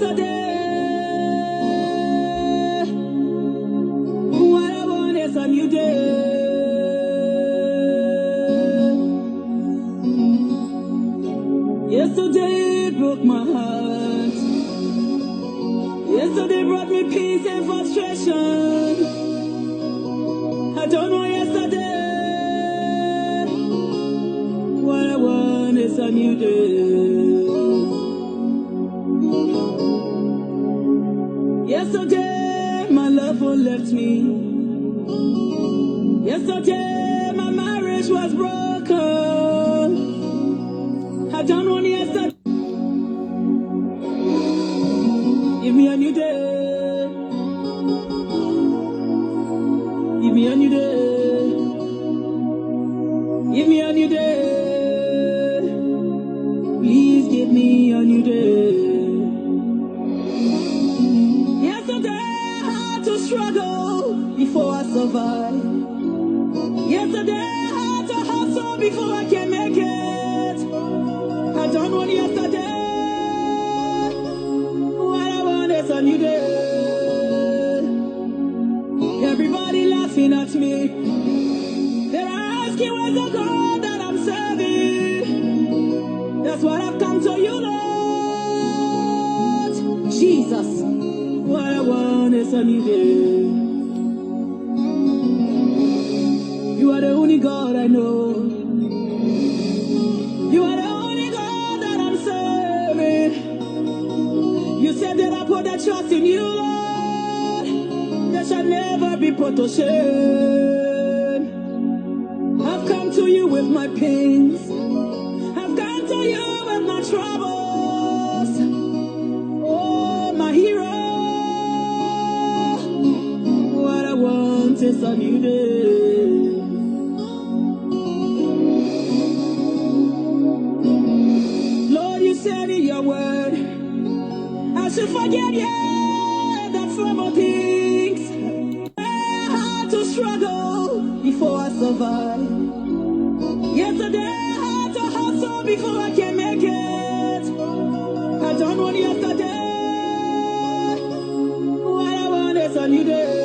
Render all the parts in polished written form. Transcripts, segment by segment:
yesterday. What I want is a new day. Yesterday broke my heart. Yesterday brought me peace and frustration. I don't know yesterday. What I want is a new day. Yesterday my love one left me. Yesterday my marriage was broken. I don't want yesterday. Give me a new day. Give me a new day. Give me a new day. Please give me a new day. Yesterday I had to struggle before I survive. Yesterday I had to hustle before I can make it. I don't want yesterday. It's a new day. Everybody laughing at me. They're asking where's the God that I'm serving. That's what I've come to you, Lord. Jesus, what I want is a new day. You are the only God I know. You are the only God that I'm serving. You said that I put that trust in you, Lord. That shall never be put to shame. I've come to you with my pains. I've come to you with my troubles. Oh, my hero. What I want is a new day. Lord, you said in your word, I should forget, yeah, that former things. I had to struggle before I survive. Yesterday I had to hustle before I can make it. I don't want yesterday. What I want is a new day.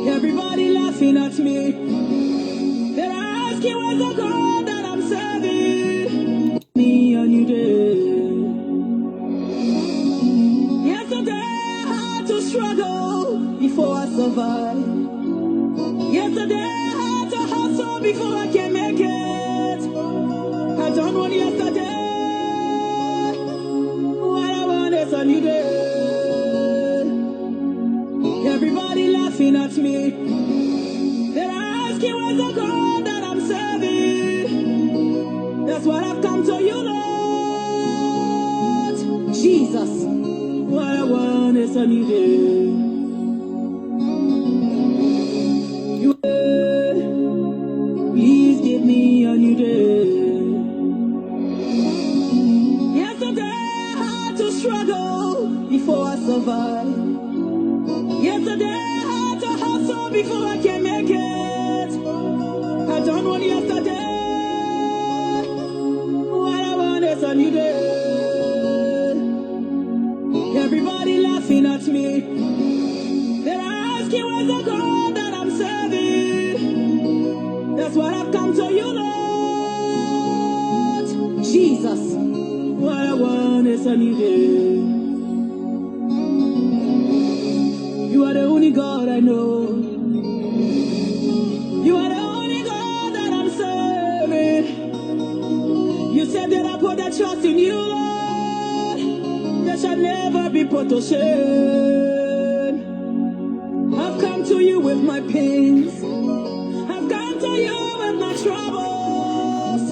Everybody laughing at me. They're asking where's the God that I'm serving. Me a new day. Struggle before I survive. Yesterday I had to hustle before I can make it. I don't want yesterday. What I want is a new day. Everybody laughing at me. They're asking where's the God that I'm serving. That's what I've come to you, Lord. Jesus, what I want is a new day. Please give me a new day. Yesterday I had to struggle before I survive. Yesterday I had to hustle before I can make it. I don't want yesterday. What I want is a new day. Everybody laughing at me. They're asking where's the God that I'm serving. That's what I've come to you, Lord. Jesus, what I want is a new day. You are the only God I know. You are the only God that I'm serving. You said that I put that trust in you, Lord. That shall never be put to shame. I've come to you with my pains. I've come to you with my troubles.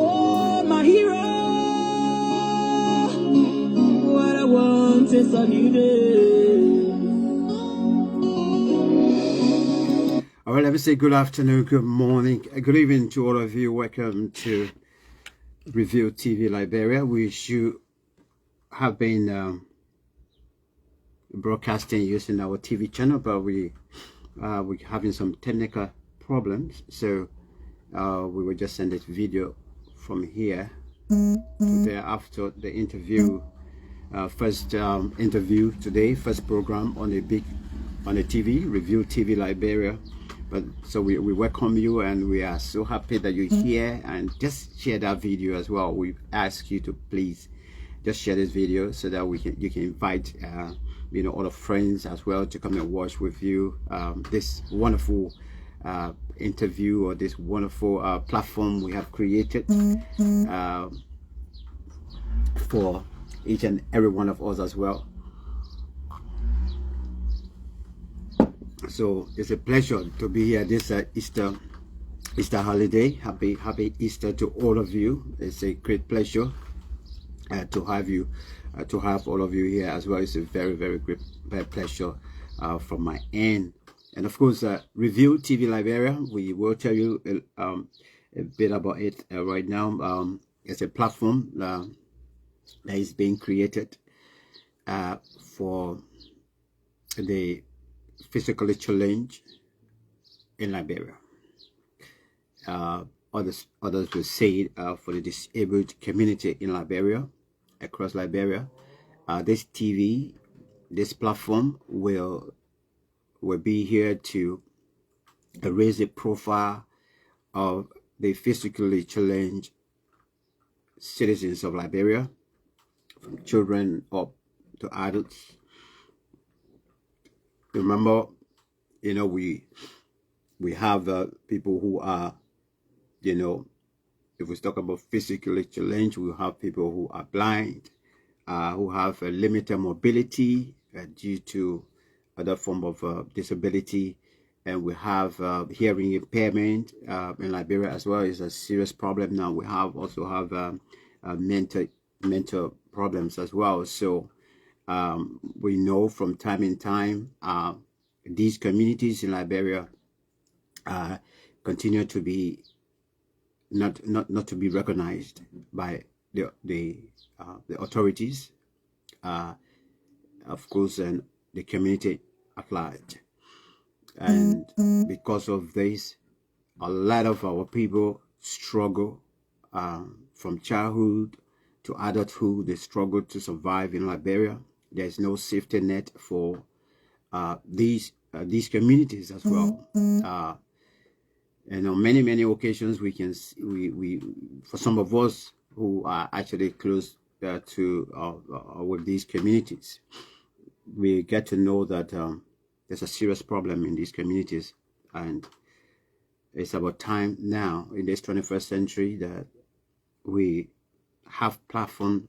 Oh, my hero. What I want is a new day. All right, let me say good afternoon, good morning, good evening to all of you. Welcome to Review TV Liberia. We should have been broadcasting using our TV channel, but we're having some technical problems, so we will just send this video from here Thereafter, the interview, first interview today, first program on the TV, Review TV Liberia. But so we welcome you, and we are so happy that you're here, and just share that video as well. We ask you to please just share this video so that you can invite other friends as well to come and watch with you this wonderful interview, or this wonderful platform we have created for each and every one of us as well. So it's a pleasure to be here this Easter holiday. Happy Easter to all of you. It's a great pleasure to have you, to have all of you here as well. It's a very great pleasure from my end. And of course, Review TV Liberia, we will tell you a bit about it right now. It's a platform that is being created for the physically challenged in Liberia. Others will say for the disabled community in Liberia, across Liberia. This platform will be here to raise the profile of the physically challenged citizens of Liberia, from children up to adults. Remember, we have people who are, if we talk about physically challenged, we have people who are blind, who have a limited mobility due to other form of disability, and we have hearing impairment in Liberia as well. Is a serious problem now. We also have mental problems as well. So we know from time in time these communities in Liberia continue to be not to be recognized by the authorities, of course, and the community at large. And because of this, a lot of our people struggle from childhood to adulthood. They struggle to survive in Liberia. There's no safety net for these communities as well. And on many occasions, we for some of us who are actually close to with these communities, we get to know that there's a serious problem in these communities, and it's about time now in this 21st century that we have platform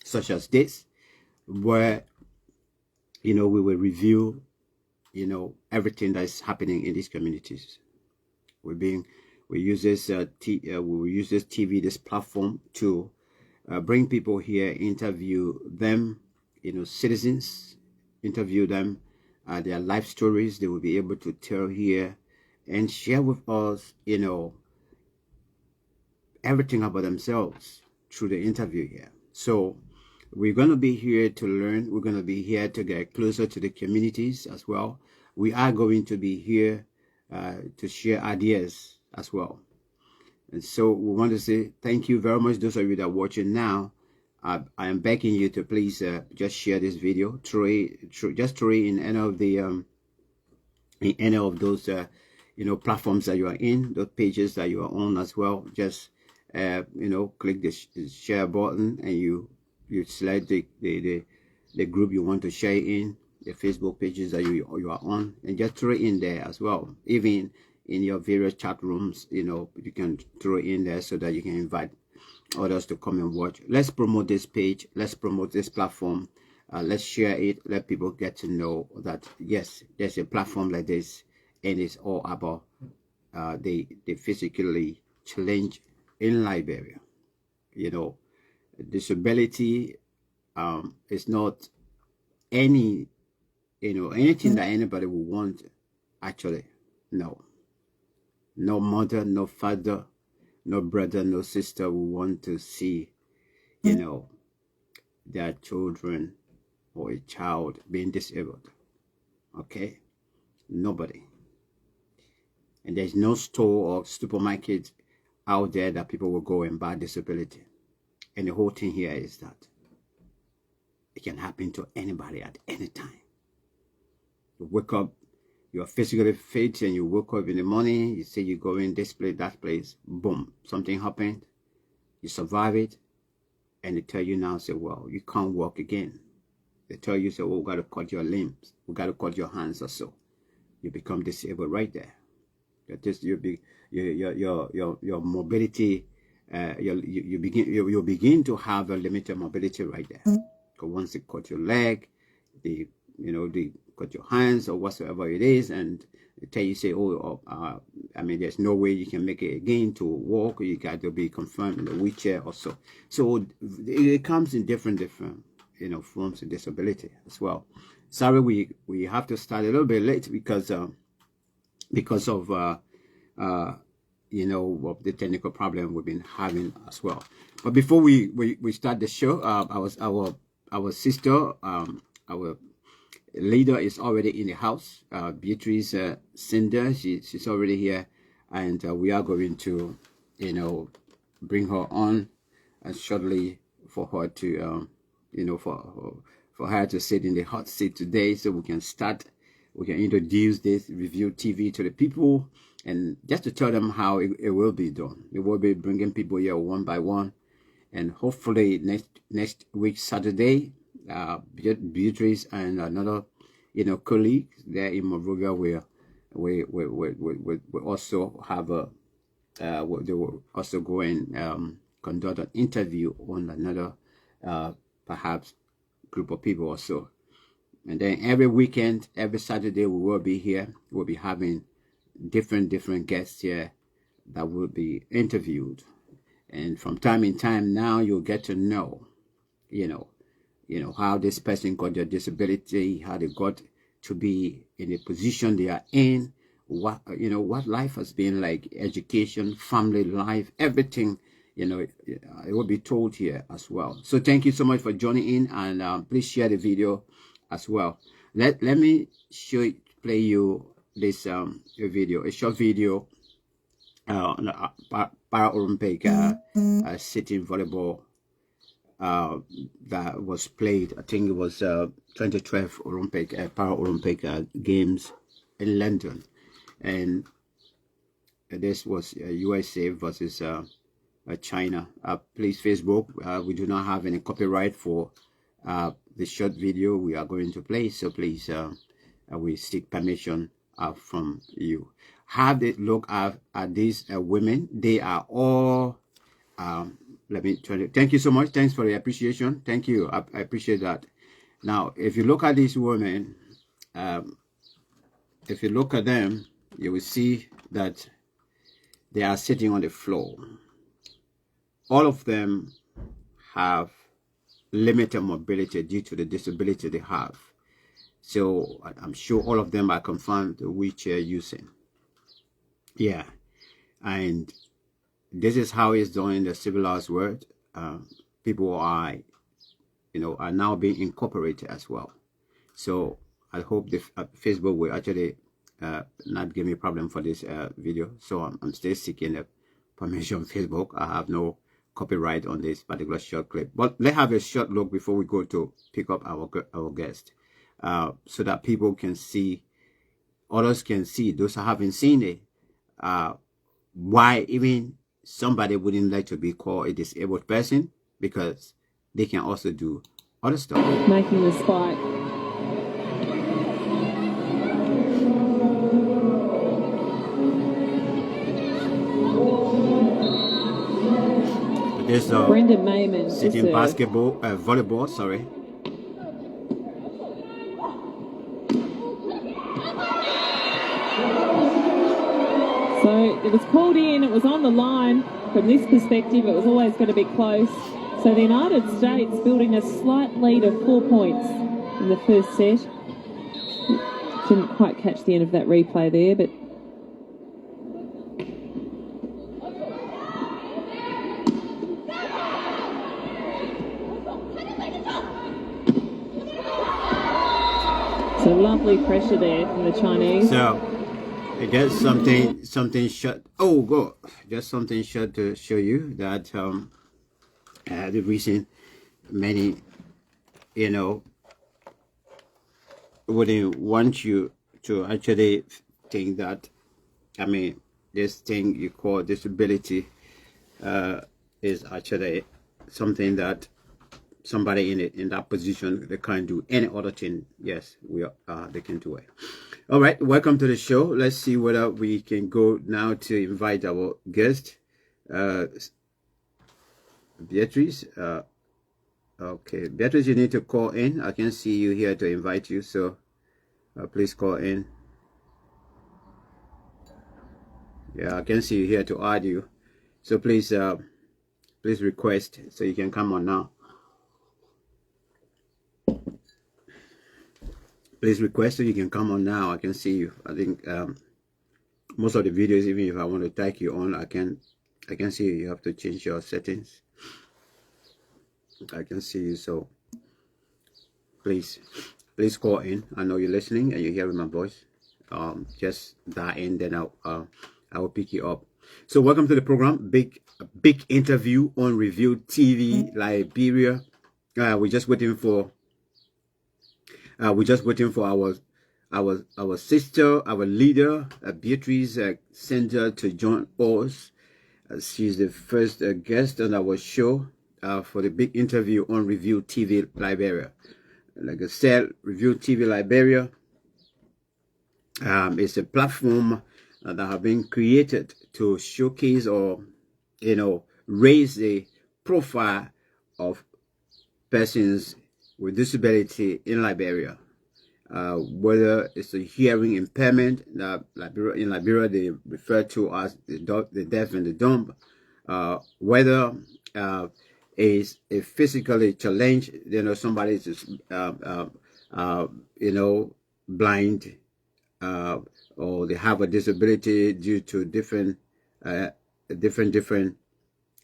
such as this, where we will review everything that is happening in these communities. We use this TV, this platform, to bring people here, interview them, citizens, interview them, their life stories. They will be able to tell here and share with us, everything about themselves through the interview here. So we're going to be here to learn. We're going to be here to get closer to the communities as well. We are going to be here to share ideas as well. And so we want to say thank you very much, those of you that are watching now. I am begging you to please just share this video. Just throw it in any of those platforms that you are in, those pages that you are on as well. Just click the share button, and you select the group you want to share in, the Facebook pages that you are on, and just throw it in there as well. Even in your various chat rooms, you can throw it in there so that you can invite others to come and watch. Let's promote this page. Let's promote this platform. Let's share it. Let people get to know that yes, there's a platform like this, and it's all about the physically challenged in Liberia. Disability is not anything that anybody would want. Actually, no mother, no father, no brother, no sister will want to see their children or a child being disabled. Okay, nobody. And there's no store or supermarket out there that people will go and buy disability. And the whole thing here is that it can happen to anybody at any time. You wake up, you're physically fit, and you wake up in the morning, you say you go in this place, that place, boom, something happened, you survive it, and they tell you now, say, well, you can't walk again. They tell you, say, oh, we got to cut your limbs, we got to cut your hands or so. You become disabled right there. Your mobility, you begin to have a limited mobility right there. Because once they cut your leg, they cut your hands or whatsoever it is, and they tell you, say, I mean, there's no way you can make it again to walk. You got to be confirmed in a wheelchair or so. So it comes in different forms of disability as well. Sorry, we have to start a little bit late because of of the technical problem we've been having as well. But before we start the show, our sister, our leader is already in the house. Beatrice Cinder, she's already here, and we are going to bring her on shortly for her to for her to sit in the hot seat today, so we can introduce this review TV to the people, and just to tell them how it will be done. We will be bringing people here one by one, and hopefully next week Saturday, Beatrice and another colleague there in Monrovia we also have they will also go and conduct an interview on another perhaps group of people or so. And then every weekend, every Saturday, we will be here. We'll be having different guests here that will be interviewed. And from time in time now, you'll get to know, how this person got their disability, how they got to be in the position they are in, what life has been like, education, family life, everything. It will be told here as well. So thank you so much for joining in, and please share the video as well. Let me play you this video, a short video on the Paralympic sitting volleyball that was played. I think it was 2012 Paralympic Games in London, and this was USA versus China. Please, Facebook, we do not have any copyright for the short video we are going to play, so please we seek permission from you. Have a look at these women. They are all let me try to thank you so much. Thanks for the appreciation. Thank you. I appreciate that. Now if you look at these women, if you look at them, you will see that they are sitting on the floor. All of them have limited mobility due to the disability they have. So I'm sure all of them are confirmed wheelchair using. Yeah. And this is how it's done in the civilized world. People are now being incorporated as well. So I hope the Facebook will actually not give me a problem for this video. So I'm still seeking the permission from Facebook. I have no copyright on this particular short clip, but let's have a short look before we go to pick up our guest, so that people can see, others can see, those who haven't seen it, why even somebody wouldn't like to be called a disabled person, because they can also do other stuff. Making the spike. There's Brendan Mayman sitting volleyball, sorry. So it was called in, it was on the line. From this perspective, it was always going to be close. So the United States building a slight lead of 4 points in the first set. Didn't quite catch the end of that replay there, but so lovely pressure there from the Chinese. So I guess something shut. Oh, go. Just something shut to show you that the reason many, you know, wouldn't want you to actually think that. I mean, this thing you call disability is actually something that somebody in that position, they can't do any other thing. Yes, they can do it. All right, welcome to the show. Let's see whether we can go now to invite our guest, Beatrice. Okay, Beatrice, you need to call in. I can see you here to invite you, so please call in. Yeah, I can see you here to add you, so please request so you can come on now. Please request so you can come on now. I can see you. I think most of the videos, even if I want to tag you on, I can see you. You have to change your settings. I can see you, so please call in. I know you're listening and you're hearing my voice. Just dial in, then I will pick you up. So welcome to the program. Big interview on Review TV Liberia. We're just waiting for our sister, our leader, Beatrice Center, to join us. She's the first guest on our show for the big interview on Review TV Liberia. Like I said, Review TV Liberia is a platform that have been created to showcase or, raise the profile of persons with disability in Liberia. Whether it's a hearing impairment that in Liberia they refer to as the deaf and the dumb, whether is a physically challenged, somebody is blind, or they have a disability due to different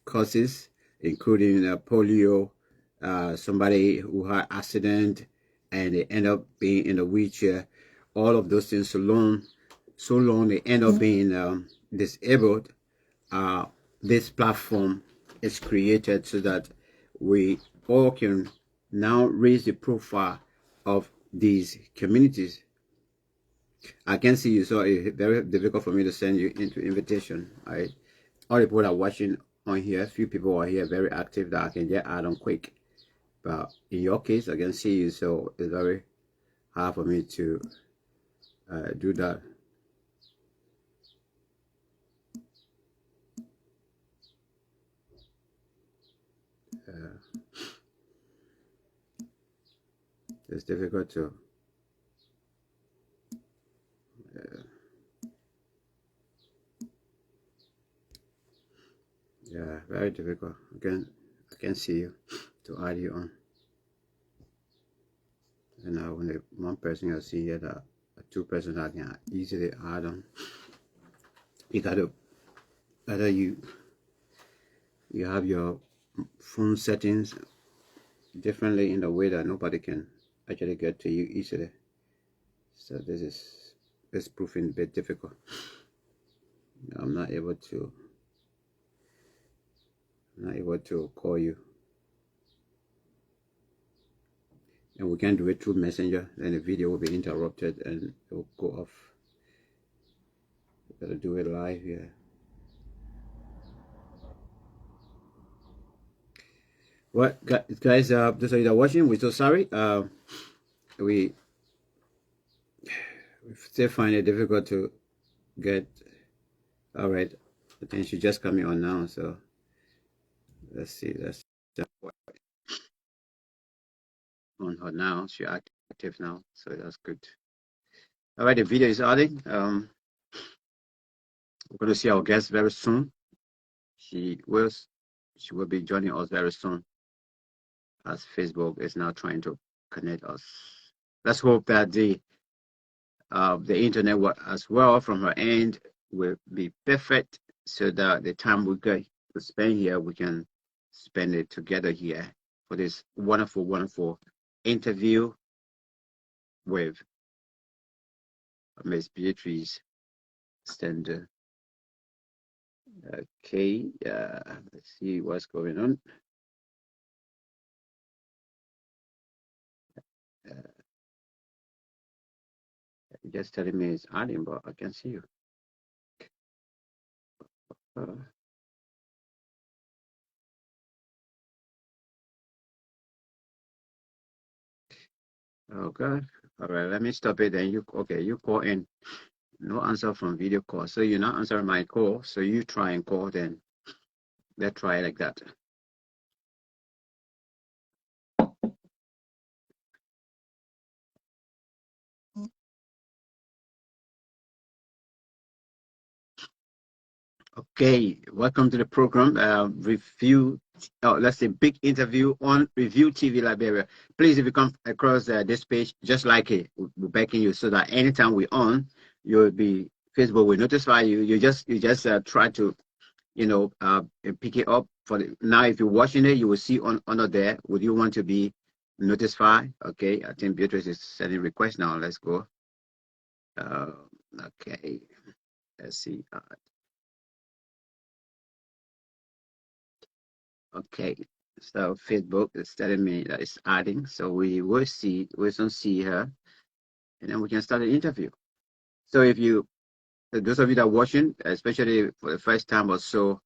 causes, including polio, somebody who had accident and they end up being in a wheelchair. All of those things, so long they end up being disabled. This platform is created so that we all can now raise the profile of these communities. I can see you, so it's very difficult for me to send you into invitation. All the people that are watching on here, few people are here very active that I can get add on quick. But in your case, I can see you, so it's very hard for me to do that. It's difficult to yeah, very difficult. Again, I can see you to add you on. And now when one person I see here, that two persons I can easily add on, you gotta either you have your phone settings differently in a way that nobody can actually get to you easily. So this is proving a bit difficult. I'm not able to call you, and we can do it through Messenger. Then the video will be interrupted and it will go off. Gotta do it live here. What guys, those of you that are watching, we're so sorry. We still find it difficult to get. All right, I think she's just coming on now, so let's see. Let's on her now. She's active now, so that's good. All right, the video is adding. We're going to see our guest very soon. She will be joining us very soon, as Facebook is now trying to connect us. Let's hope that the internet as well from her end will be perfect, so that the time we get to spend here, we can spend it together here for this wonderful interview with Miss Beatrice Sender. Okay, let's see what's going on. Just telling me it's adding, but I can see you. Okay, all right, let me stop it. Then you call in. No answer from video call. So you're not answering my call. So you try and call. Then let's try it like that. Okay, welcome to the program. Review, let's say big interview on Review TV Liberia. Please, if you come across this page, just like it, we're backing you so that anytime we're on, you'll be Facebook will notify you. You just try to, pick it up for now. If you're watching it, you will see under there. Would you want to be notified? Okay, I think Beatrice is sending request now. Let's go. Okay, let's see. Okay, so Facebook is telling me that it's adding, so we'll soon see her, and then we can start the interview. So if you, those of you that are watching, especially for the first time or so,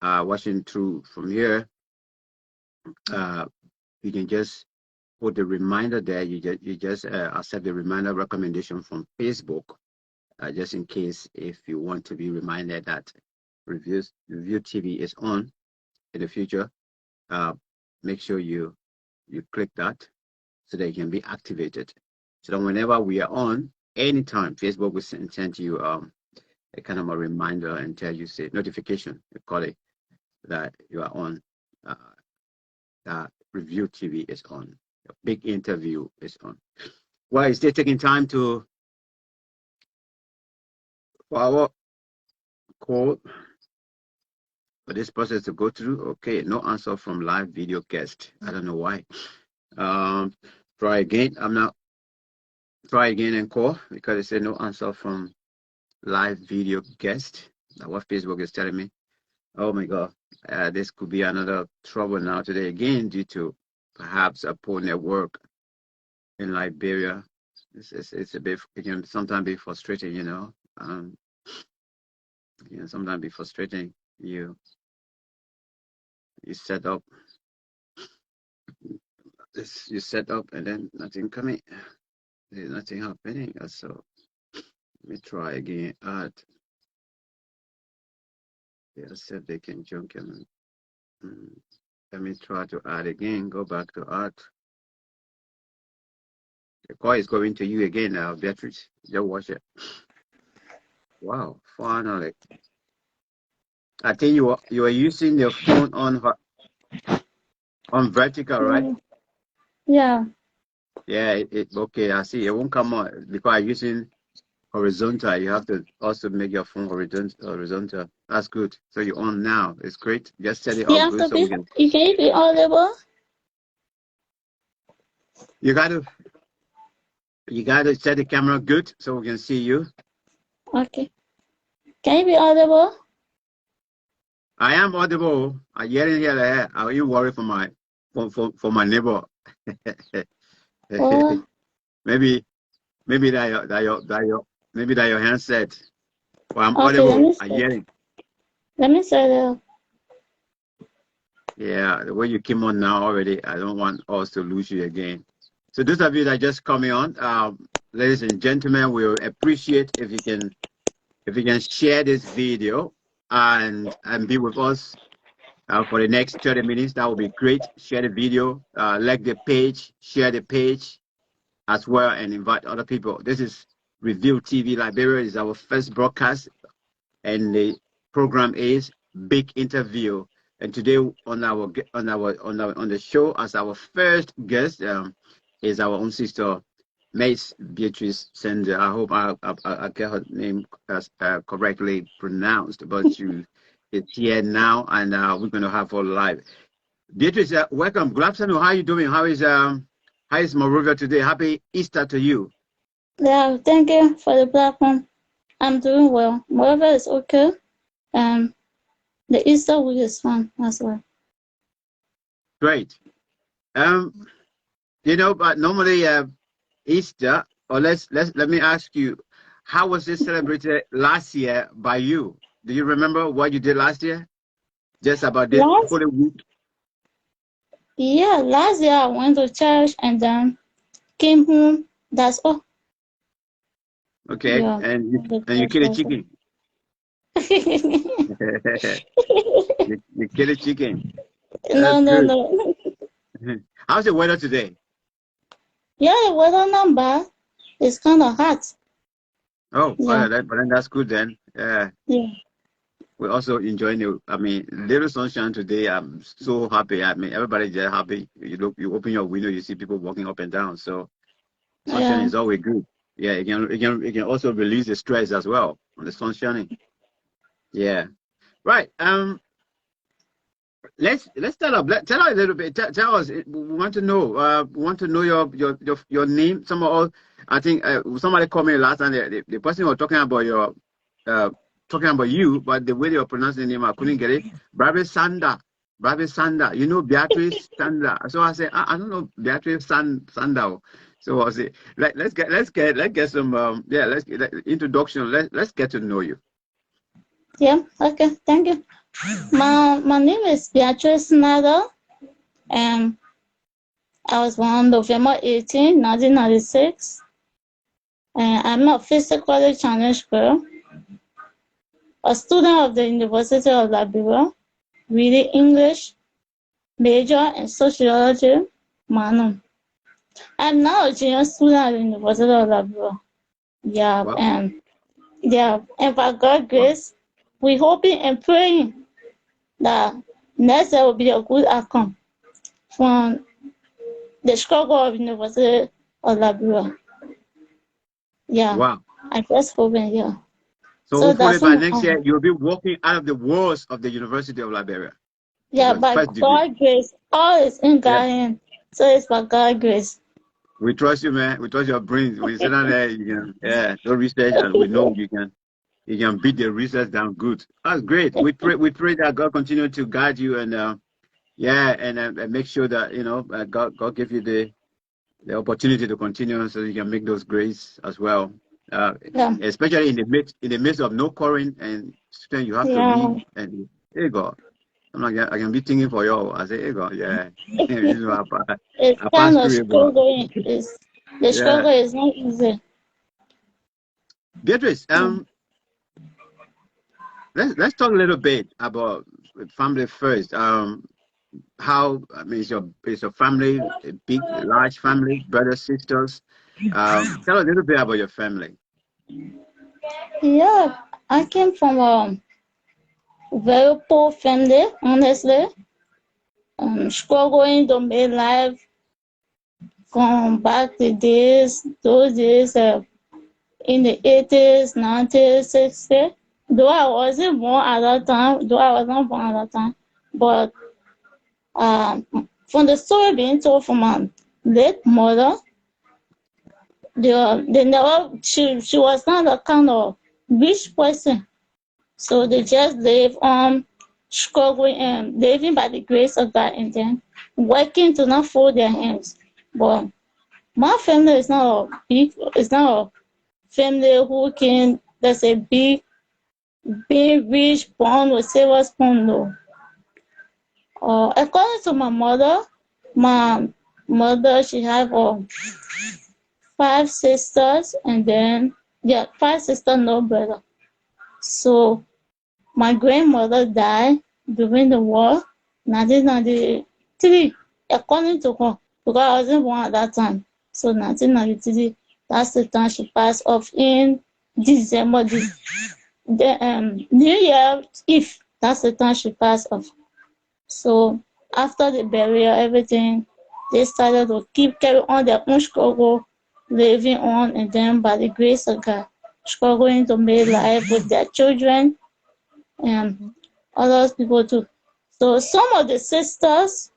watching through from here, you can just put the reminder there. You just accept the reminder recommendation from Facebook, just in case if you want to be reminded that Review TV is on in the future. Make sure you click that so that it can be activated. So that whenever we are on, anytime, Facebook will send you a kind of a reminder and tell you, say, notification, they call it, that you are on, that Review TV is on, a big interview is on. Well, it's still taking time for our call for this process to go through. Okay, no answer from live video guest. I don't know why. Try again. Try again and call because it said no answer from live video guest. That's what Facebook is telling me. Oh my God, this could be another trouble now today again due to perhaps a poor network in Liberia. It's a bit, it can sometimes be frustrating, sometimes be frustrating. You set up this, you set up and then nothing coming. There's nothing happening. So let me try again. Add. Yeah, see if they can jump in. Let me try to add again. Go back to add. The call is going to you again now, Beatrice. Just watch it. Wow, finally. I think you are using your phone on vertical, right? Yeah. Yeah, okay, I see. It won't come on because I'm using horizontal. You have to also make your phone horizontal. That's good. So you're on now. It's great. Just set it up good so we can. You can be audible. You gotta set the camera good so we can see you. Okay. Can you be audible? I am audible. I hear in here. Are you worried for my neighbor? Oh. maybe that your handset. Well, I'm Okay, audible. I hear it. Let me set it up. Yeah, the way you came on now already, I don't want us to lose you again. So those of you that just coming on, ladies and gentlemen, we'll appreciate if you can share this video and be with us for the next 30 minutes. That would be great. Share the video, like the page, share the page as well, and invite other people. This is Review TV Liberia. Is our first broadcast, and the program is Big Interview. And today on the show as our first guest is our own sister, Miss Beatrice Sender. I hope I get her name correctly pronounced, but it's here now, and we're going to have her live. Beatrice, welcome. Good afternoon. How are you doing? How is Monrovia today? Happy Easter to you. Yeah, thank you for the platform. I'm doing well. Whatever is okay. The Easter week is fun as well. Great. But normally Easter, or let me ask you, how was it celebrated last year by you? Do you remember what you did last year? Just about this Last Holy Week? last year I went to church and then came home. That's all. Okay, Yeah. and you kill a chicken. You kill a chicken. No, That's no, good. no. How's the weather today? Yeah, the weather not bad. It's kind of hot. Oh, Yeah, but then that's good then. yeah, We're also enjoying it. I mean, little sunshine today. I'm so happy. I mean, everybody's just happy. You open your window, you see people walking up and down. So sunshine yeah. is always good. Yeah, it can also release the stress as well on the sun shining. Yeah. Right. Let's start up. Tell us a little bit. Tell us. We want to know. We want to know your name. I think somebody called me last time. The person was talking about uh talking about you, but the way they were pronouncing the name, I couldn't get it. Brabe Sanda. Brabe Sanda. You know Beatrice Sanda. So I said, I don't know Beatrice Sanda. So I said, let's get some let's get introduction. Let's get to know you. Yeah, okay, thank you. My name is Beatrice Snyder, and I was born November 18, 1996. And I'm a physically challenged girl, a student of the University of Liberia, reading English, major in sociology, minor. I'm now a junior student at the University of Liberia. Wow. And by God's Wow. grace, we hoping and praying that next year will be a good outcome from the struggle of University of Liberia. Yeah, Wow. I just hoping, yeah. So So hopefully that's by what next year you'll be walking out of the walls of the University of Liberia with yeah, your by first degree. God's grace, all is in Yeah. God's hand. So it's by God's grace. We trust you, man. We trust your brains. When you sit down there, you can do research, and we know you can beat the research down good. That's great. We pray that God continue to guide you and and make sure that God give you the opportunity to continue so you can make those grades as well. Uh, Yeah, Especially in the midst of no current and student you have to read yeah. and hey God. I can be thinking for you. I say, hey God, yeah. It's I kind passed of through it, but struggling. The yeah. struggle is not easy. Beatrice, Yeah. let's talk a little bit about family first. I mean, is your family a big, large family, brothers, sisters? Tell a little bit about your family. Yeah, I came from a very poor family, honestly. Struggling to make life from back the days, those days in the 80s, 90s, 60s. Though I wasn't born at that time, though I was not born at that time, but from the story being told from my late mother, they never, she was not a kind of rich person. So they just live on struggling and living by the grace of God and then working to not fold their hands. But my family is not it's not a family who can, let's say, being rich, born with silver spoon, no. According to my mother, she have 5 sisters, and then, yeah, 5 sisters, no brother. So my grandmother died during the war, 1993, according to her, because I wasn't born at that time. So 1993, that's the time she passed off in December. New Year Eve, that's the time she passed off. So after the burial, everything, they started to carry on their own struggle, living on, and then by the grace of God, struggling to make life with their children and other people too. So some of the sisters,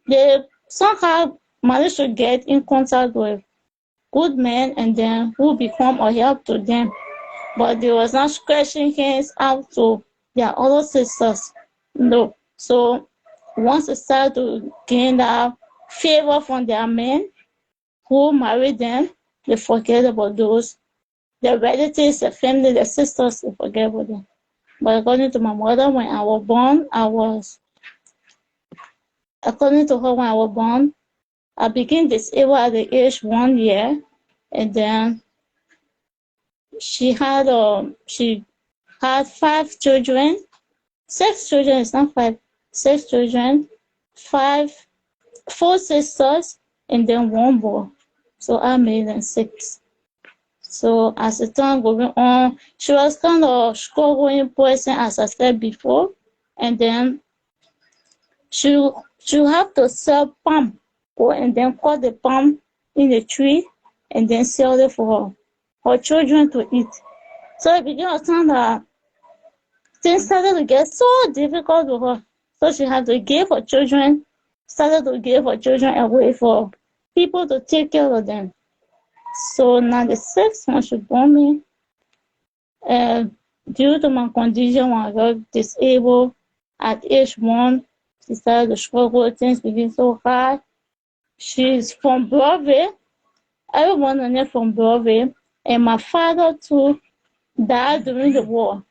they somehow managed to get in contact with good men and then who become a help to them. but they was not scratching hands out to their other sisters. No. So once they start to gain that favor from their men who married them, they forget about those. Their relatives, their family, their sisters, they forget about them. But according to my mother, when I was born, according to her, when I was born, I became disabled at the age 1 year, and then she had 5 children, 6 children. It's not five, 6 children, 4 sisters, and then 1 boy. So I made them 6. So as the time going on, she was kind of struggling person, as I said before, and then she have to sell palm, and then cut the palm in the tree, and then sell it for her children to eat. So it became a time that things started to get so difficult for her. So she had to started to give her children away for people to take care of them. So now the 6th when she born me, due to my condition when I got disabled at age 1, she started to struggle. Things became so hard. She's from Broadway. Everyone on it from Broadway. And my father too died during the war.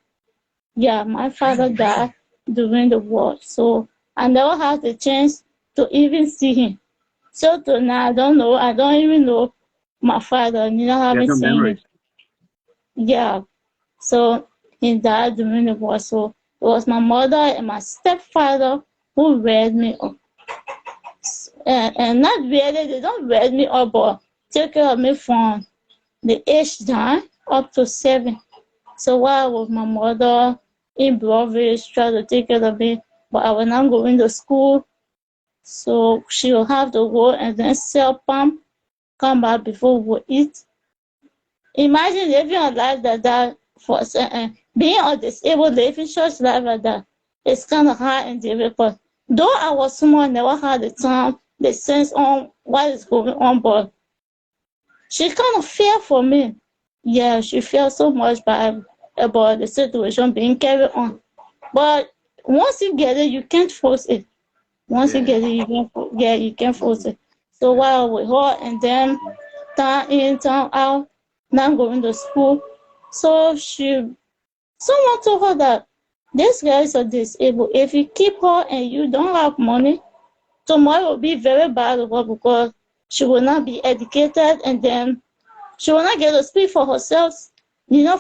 Yeah, my father died during the war. So I never had the chance to even see him. So to now, I don't know. I don't even know my father. Neither haven't no seen him. memories. Yeah. So he died during the war. So it was my mother and my stepfather who reared me up. And not really, they don't rear me up, but take care of me from the age 9 up to 7. So while I was my mother in Broadway, she tried to take care of me, but I was not going to school. So she will have to go and then sell palm, come back before we eat. Imagine living a life like that for being a disabled, living such life like that. It's kind of hard and difficult. Though I was small, I never had the time, the sense on what is going on, but she kind of feared for me. Yeah, she felt so much bad about the situation being carried on. But once you get it, you can't force it. Once you get it, you can't force it. So while with her, and then time in, time out, not going to school. So someone told her that these guys are disabled. If you keep her and you don't have money, tomorrow will be very bad for her because she will not be educated, and then she will not get to speak for herself,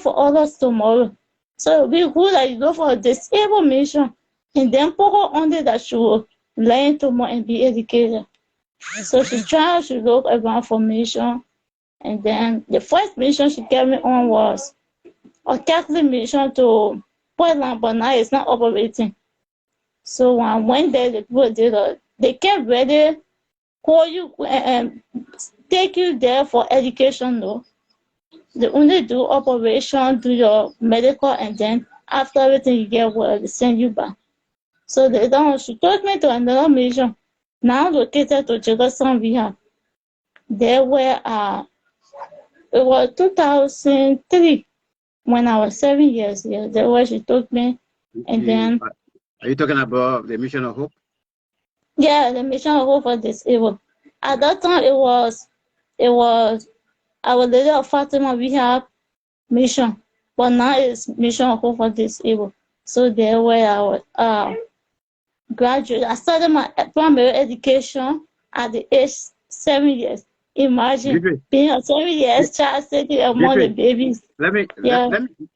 for others tomorrow. So it will be good that you go for a disabled mission and then put her under that she will learn tomorrow and be educated. So she tried to look around for mission, and then the first mission she gave me on was a Catholic mission to Portland, but now it's not operating. So when I went there, the people they can't really call you and take you there for education, though. They only do operation, do your medical, and then after everything you get well, they send you back. So she took me to another mission, now located to Jefferson Rehab. There were it was 2003 when I was 7 years. Yeah, that's where she took me, and then Are you talking about the Mission of Hope? yeah, the mission of hope for disabled. At that time, it was our Lady of Fatima Rehab mission, but now it's mission of hope for disabled. So there where I was graduate. I started my primary education at the age 7 years. Imagine being a 7 years child sitting among the babies. Let me Yeah.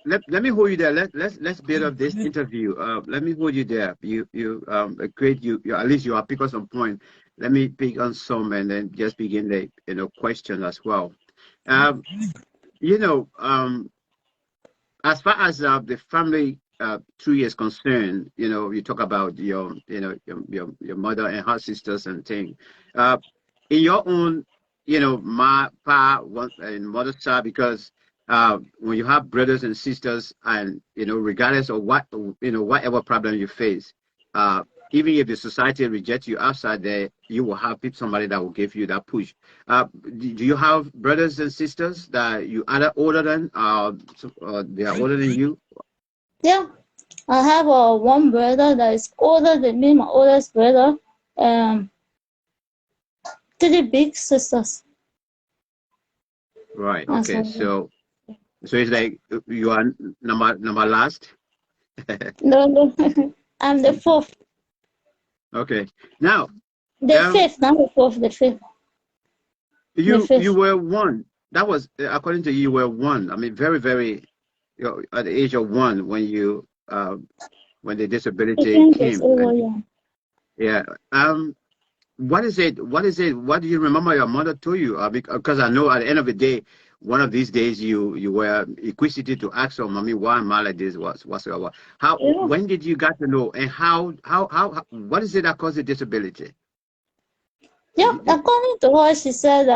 let me hold you there. Let's build up this interview. Let me hold you there. You great. You at least you are pick on some point. Let me pick on some and then just begin the question as well. You know, as far as the family tree is concerned, you talk about your mother and her sisters and things. In your own, my pa and mother's side, because when you have brothers and sisters, and regardless of whatever problem you face, even if the society rejects you outside there, you will have somebody that will give you that push. Do you have brothers and sisters that you either older than, they are older than you? Yeah, I have one brother that is older than me, my oldest brother. Um, 3 big sisters. Right. That's Okay. all. So it's like you are number last. No, no, I'm the fourth. Okay. Now, The fifth, not the fourth, the fifth. The you fifth. were one. That was according to you, you were one. I mean, very, very. At the age of one, when the disability 18 years came, old, and yeah. yeah. What is it? What is it? What do you remember your mother told you? Because I know at the end of the day, one of these days you were inquisitive to ask your mommy why am I like this? Whatsoever. How? Yeah. When did you get to know? And what is it that caused the disability? Yeah, according to her, she said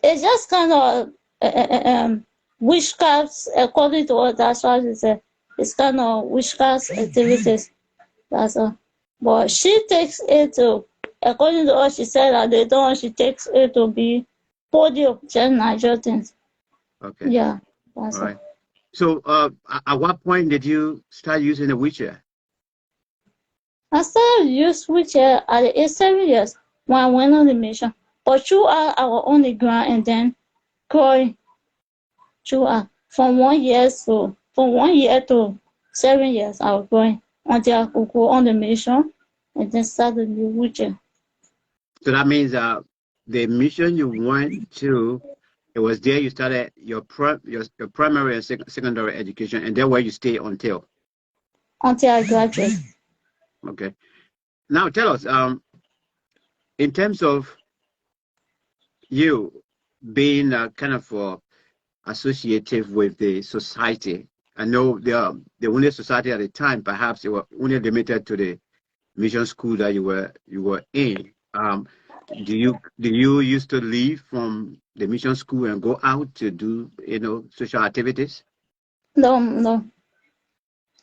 it's just kind of witchcraft. According to her, that's what she said. It's kind of witchcraft activities. That's all. But she takes it to, according to her, she said that they don't. She takes it to be podium, just Nigel things. Okay. Yeah, All that's all. right. So, at what point did you start using a wheelchair? I started use wheelchair at the age 7 years when I went on the mission. But throughout I was on the ground and then growing throughout from 1 year to 7 years I was growing until I could go on the mission and then start the new wheelchair. So that means the mission you went to, it was there you started your primary and secondary education, and then where you stay until. Until I graduate. Okay. Now tell us, in terms of you being kind of associative with the society. I know the only society at the time, perhaps it were only limited to the mission school that you were in. Do you used to leave from the mission school and go out to do social activities? No, no,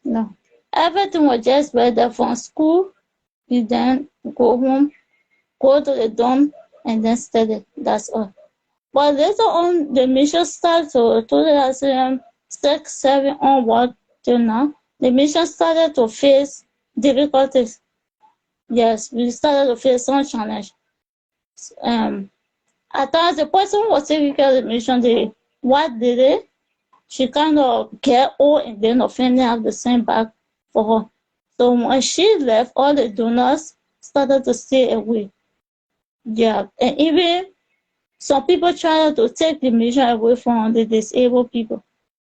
no. Everything was just better from school. You then go home, go to the dorm, and then study. That's all. But later on, the mission started to 2006, 7 onward till now. The mission started to face difficulties. Yes, we started to face some challenge. Um, at times the person who was taking care of the mission, what did it? She kind of get old and then the family have the same back for her. So when she left, all the donors started to stay away. Yeah, and even some people tried to take the mission away from the disabled people.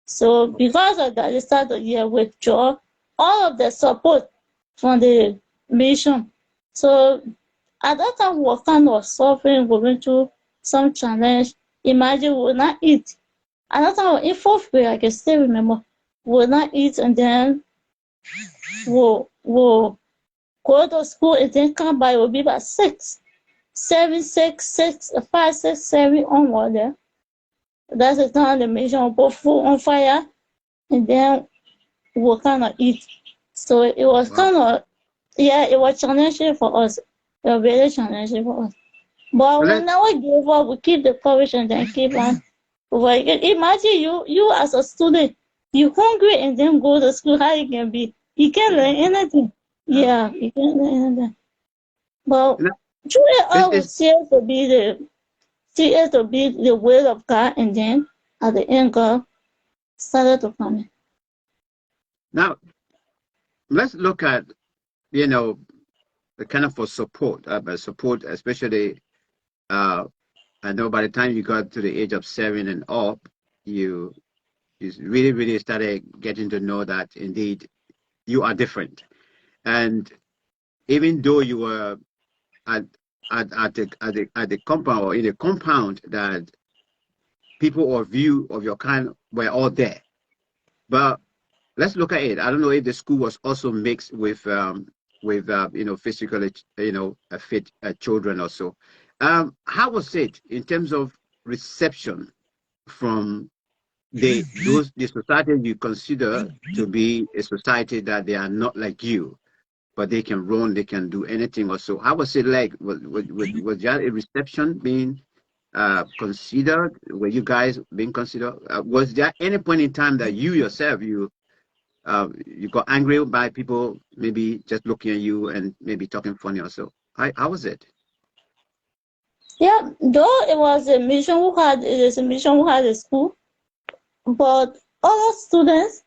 So because of that, they started to withdraw all of the support from the mission. So at that time, we were kind of suffering, going through some challenge. Imagine we would not eat. At that time, in fourth grade, I can still remember, we would not eat and then we'll go to school and then come back. It will be about 6, 7, 6, 6, 5, 6, 7 onward there. That's the time the mission will put food on fire and then we'll kind of eat. So it was Wow. kind of, it was challenging for us. It was very challenging for us. But So we let never give up. We keep the courage and then keep on. Imagine you as a student, you hungry and then go to school. How you can be? You can't learn anything. uh, Yeah, you can't learn anything. But you know, through it it's, all, we it's see it to be the will of God, and then at the end, God started to come in. now let's look at the kind of for support, especially I know by the time you got to the age of 7 and up, you really, really started getting to know that indeed you are different. And even though you were at the compound or in a compound that people of you of your kind were all there. But let's look at it. I don't know if the school was also mixed with physically fit children or so. How was it in terms of reception from the society you consider to be a society that they are not like you? but they can run, they can do anything or so. How was it like? Was that a reception being considered? Were you guys being considered? Was there any point in time that you yourself, you got angry by people maybe just looking at you and maybe talking funny or so? How was it? Yeah, though it was a mission who had it is a mission who had a school, but all students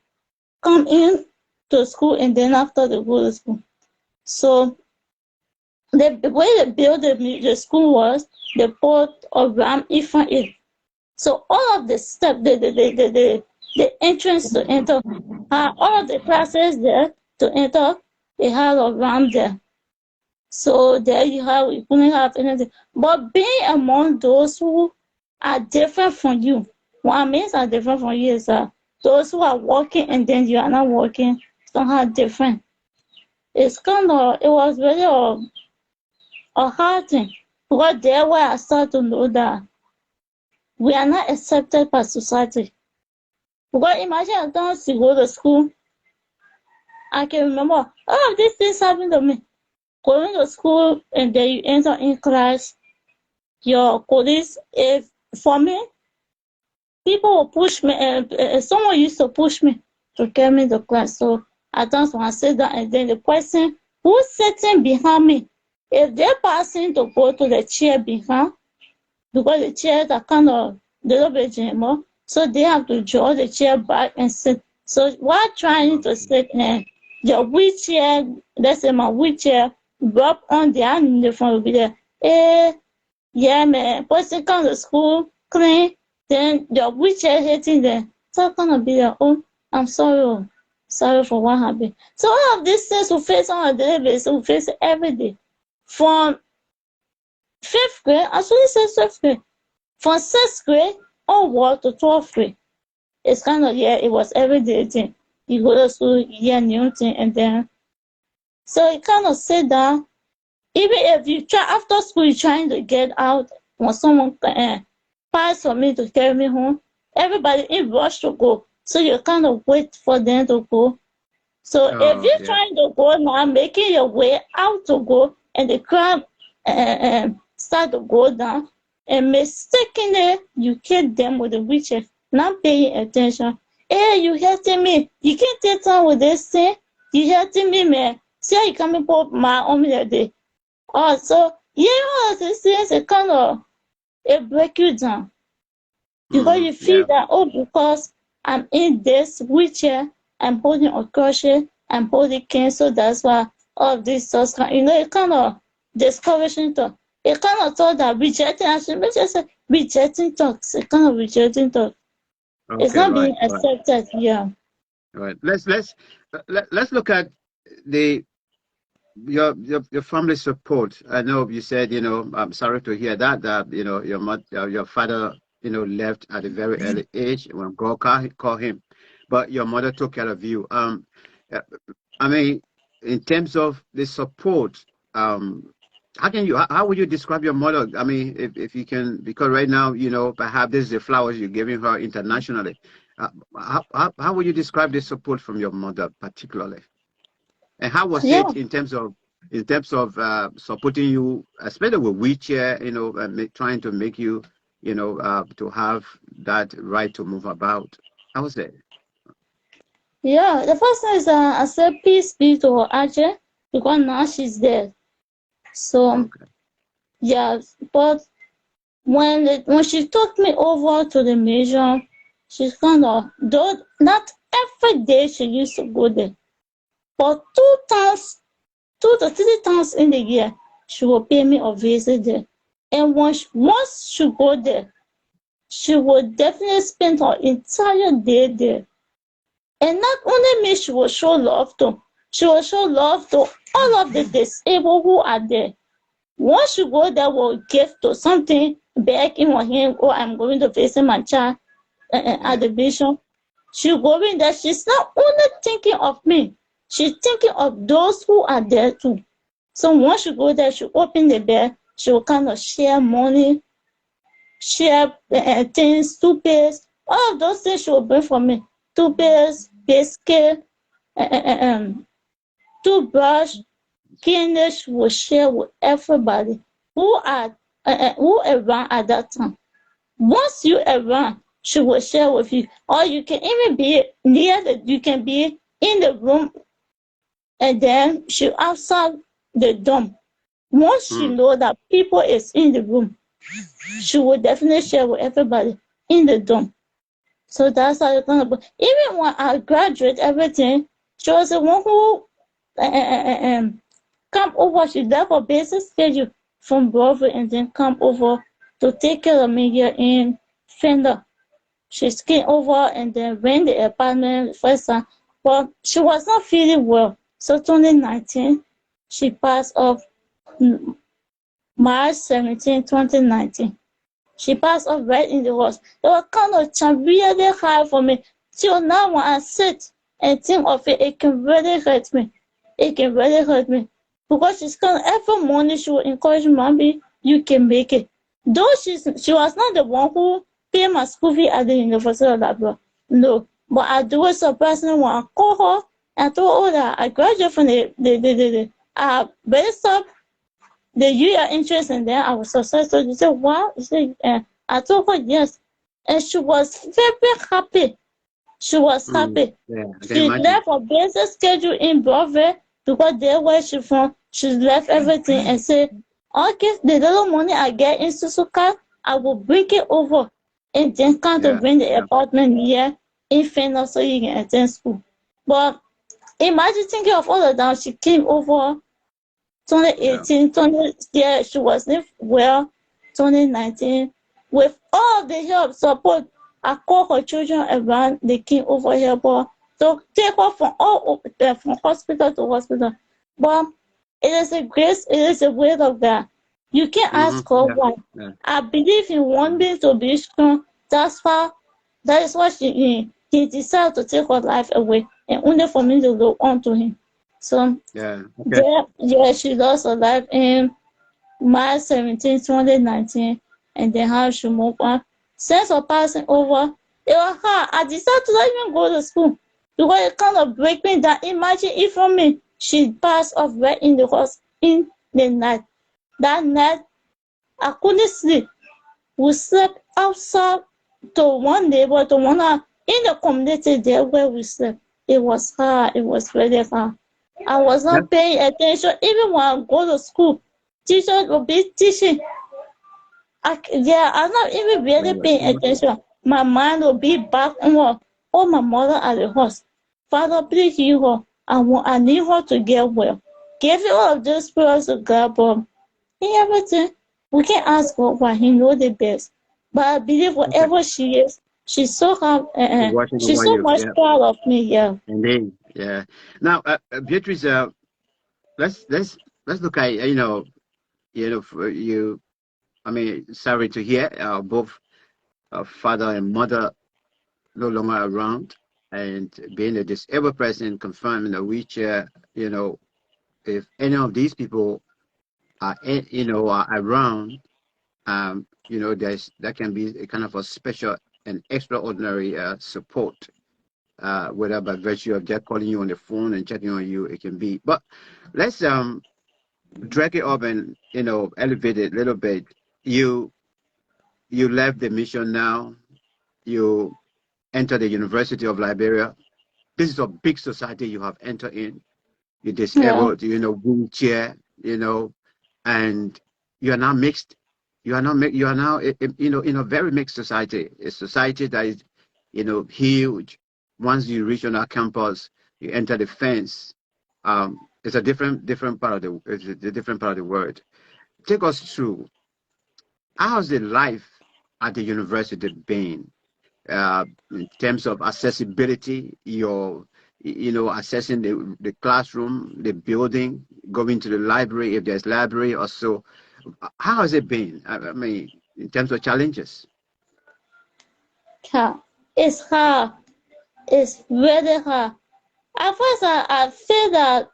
come in to school and then after they go to school. So the way they built the school was they put a ramp in front of it. So all of the steps, the entrance to enter, all of the classes there to enter, they had a ramp there. So there you couldn't have anything. But being among those who are different from you, what means are different from you is that those who are working and then you are not working, somehow different. It was really a hard thing. Because there where I started to know that we are not accepted by society. Because imagine I don't go to school. I can remember, oh, these things happened to me. Going to school and then you enter in class, your colleagues, for me, people will push me, and someone used to push me to carry me to class. So I just want to sit down and then the person who's sitting behind me, if they're passing to go to the chair behind, because the chairs are kind of a little bit jammer, so they have to draw the chair back and sit. So while trying to sit in the wheelchair, let's say my wheelchair, drop on the hand in the front will be there. Yeah, man, person come to school, clean, then the wheelchair hitting them. So gonna be there, oh, I'm sorry, sorry for what happened. So all of these things we face on a daily basis, we face it every day. From 5th grade, I should say 6th grade. From 6th grade onward to 12th grade, it's kind of, it was everyday thing. You go to school, you hear new thing, and then, so it kind of said that even if you try, after school, you're trying to get out, when someone pass for me to carry me home, everybody in rush to go. So you kind of wait for them to go. So if you're trying to go now, making your way out to go, and the crowd start to go down, and mistakenly you hit them with the wheelchair, not paying attention. Hey, you hurting me. You can't take time with this thing. You hurting me, man. See how you coming up my arm the day. Oh, so this things it kind of it break you down. Because you feel that, oh, because I'm in this wheelchair, I'm holding a crochet, I'm holding cane, so that's why all of this stuff, it kind of discouraging talk. It kind of thought that rejecting, actually, just say rejecting talks. It kind of rejecting talk. Okay, it's not being accepted. Yeah. All right. Let's look at your family support. I know you said, I'm sorry to hear that your father, left at a very early age when God called him, but your mother took care of you. I mean, in terms of the support, how would you describe your mother? I mean, if you can, because right now, perhaps this is the flowers you're giving her internationally. How would you describe the support from your mother particularly? And how was it in terms of supporting you, especially with wheelchair, and trying to make you, to have that right to move about? How was it? Yeah, the first thing is I said peace be to her Archie, because now she's dead. So but when she took me over to the museum, she's kind of, though not every day she used to go there, but 2 to 3 times in the year, she will pay me a visit there. And once she go there, she will definitely spend her entire day there. And not only me, she will show love to. She will show love to all of the disabled who are there. Once you go there, will give to something back in her hand, or I'm going to visit my child at the vision. She'll go in there. She's not only thinking of me, she's thinking of those who are there too. So once you go there, she'll open the bed, she'll kind of share money, share things, toothpaste, all of those things she will bring for me. Toothpaste, biscuit, toothbrush, Candace will share with everybody who are who around at that time. Once you around, she will share with you, or you can even be near the. You can be in the room, and then she outside the dorm. Once she know that people is in the room, she will definitely share with everybody in the dorm. So that's how it's gonna be. Even when I graduate, everything, she was the one who come over. She left her basic schedule from Broadway and then come over to take care of me here in Fender. She came over and then rent the apartment first time. But she was not feeling well. So 2019, she passed off March 17, 2019. She passed off right in the hospital. It was kind of really hard for me. Till now, when I sit and think of it, it can really hurt me. It can really hurt me. Because she's kind of, every morning she will encourage me, Mommy, you can make it. Though she was not the one who paid my school fee at the University of Liberian. No. But I do it surprisingly when I call her and told her that I graduated from the based up the year interest, and then I was successful. She said, wow. She said, I told her yes. And she was very happy. She was happy. Yeah, She left her basic schedule in Broadway because there where she from. She left everything and said, okay, the little money I get in Suzuka, I will bring it over and then come to bring the apartment here in Fender so you can attend school. But imagine thinking of all of that. She came over 2018, she wasn't well. 2019, with all the help, support, I called her children around. They came over here, but to take her from from hospital to hospital. But it is a grace, it is a will of God. You can't ask her why. I believe in wanting to be strong. That is why he decided to take her life away, and only for me to look on to him. So she lost her life in March 17, 2019, and then how she moved on. Since her passing over, it was hard. I decided to not even go to school because it kind of break me down. Imagine if for me, she passed off right in the house in the night. That night, I couldn't sleep. We slept outside to one neighbor, to one in the community there where we slept. It was hard. It was really hard. I was not paying attention. Even when I go to school, teachers will be teaching. I'm not even really paying attention. My mind will be back on her. Oh, my mother at the house. Father, please heal her. I need her to get well. Give you all of those prayers to God, but in everything, we can ask God why He knows the best. But I believe whatever she is, she's so happy. She's so much proud of me. Yeah. Indeed. Yeah. Now, Beatrice, let's look at for you. I mean, sorry to hear both father and mother no longer around, and being a disabled person confined in a wheelchair. If any of these people are are around, that can be a kind of a special and extraordinary support. Whether by virtue of just calling you on the phone and checking on you, it can be. But let's drag it up and elevate it a little bit. You left the mission now. You enter the University of Liberia. This is a big society you have entered in. You're disabled, wheelchair, and you are now mixed. You are now in a very mixed society. A society that is huge. Once you reach on our campus, you enter the fence. It's a different part of the world. Take us through. How's the life at the university been in terms of accessibility? Accessing the classroom, the building, going to the library if there's library or so. How has it been? I mean, in terms of challenges. It's hard. It's really hard. At first, I feel that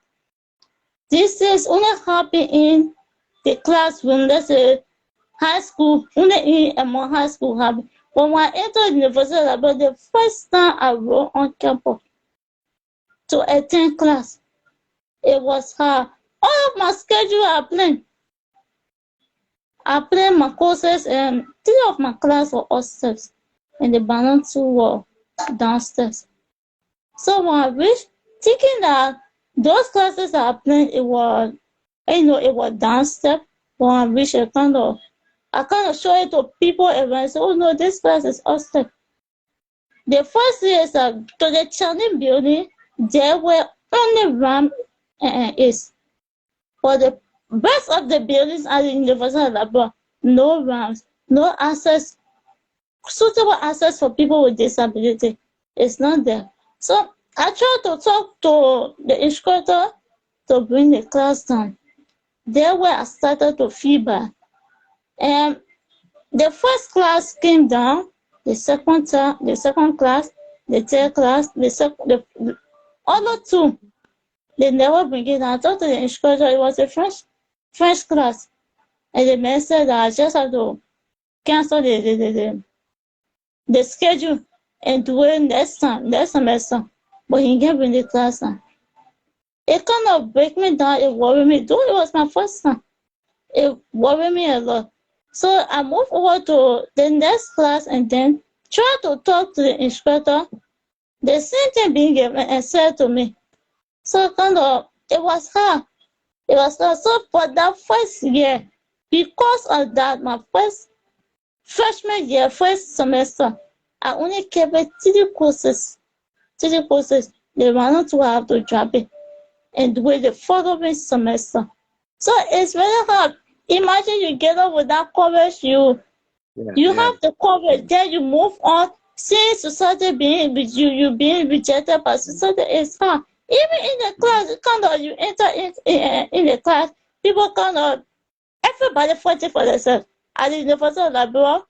this is only happen in the classroom. Let's say high school, only in a more high school happen. But when I entered university, about the first time I wrote on campus to attend class, it was hard. All of my schedule are plain. I planned my courses, and 3 of my class were upstairs, and the balance 2 were downstairs. So when I reached, thinking that those classes that I planned, it was, it was downstairs. When I reached, I kind of show it to people and I say, oh no, this class is upstairs. The first thing is that to the Chinese building, there were only ramp is. For the rest of the buildings at the University of Liberian, no ramps, no access, suitable access for people with disability. It's not there. So I tried to talk to the instructor to bring the class down. There where I started to feel bad. And the first class came down, the second class, the third class, the other 2, they never bring it down. I talked to the instructor, it was a French class. And the man said that I just have to cancel the schedule and do it next semester. But he can't bring the class down. It kind of break me down, it worried me. Though it was my first time, it worried me a lot. So I moved over to the next class and then try to talk to the instructor. The same thing being given and said to me. So kind of, it was hard. It was hard. So for that first year, because of that, my freshman year, first semester, I only kept 3 courses. 3 courses. The one to have to drop it and do it the following semester. So it's very hard. Imagine you get up with that courage, you have the courage, then you move on. Seeing society being with you being rejected by society is hard. Even in the class, kind of you enter in the class, people kind of, everybody fighting for themselves. At the University of Liberia,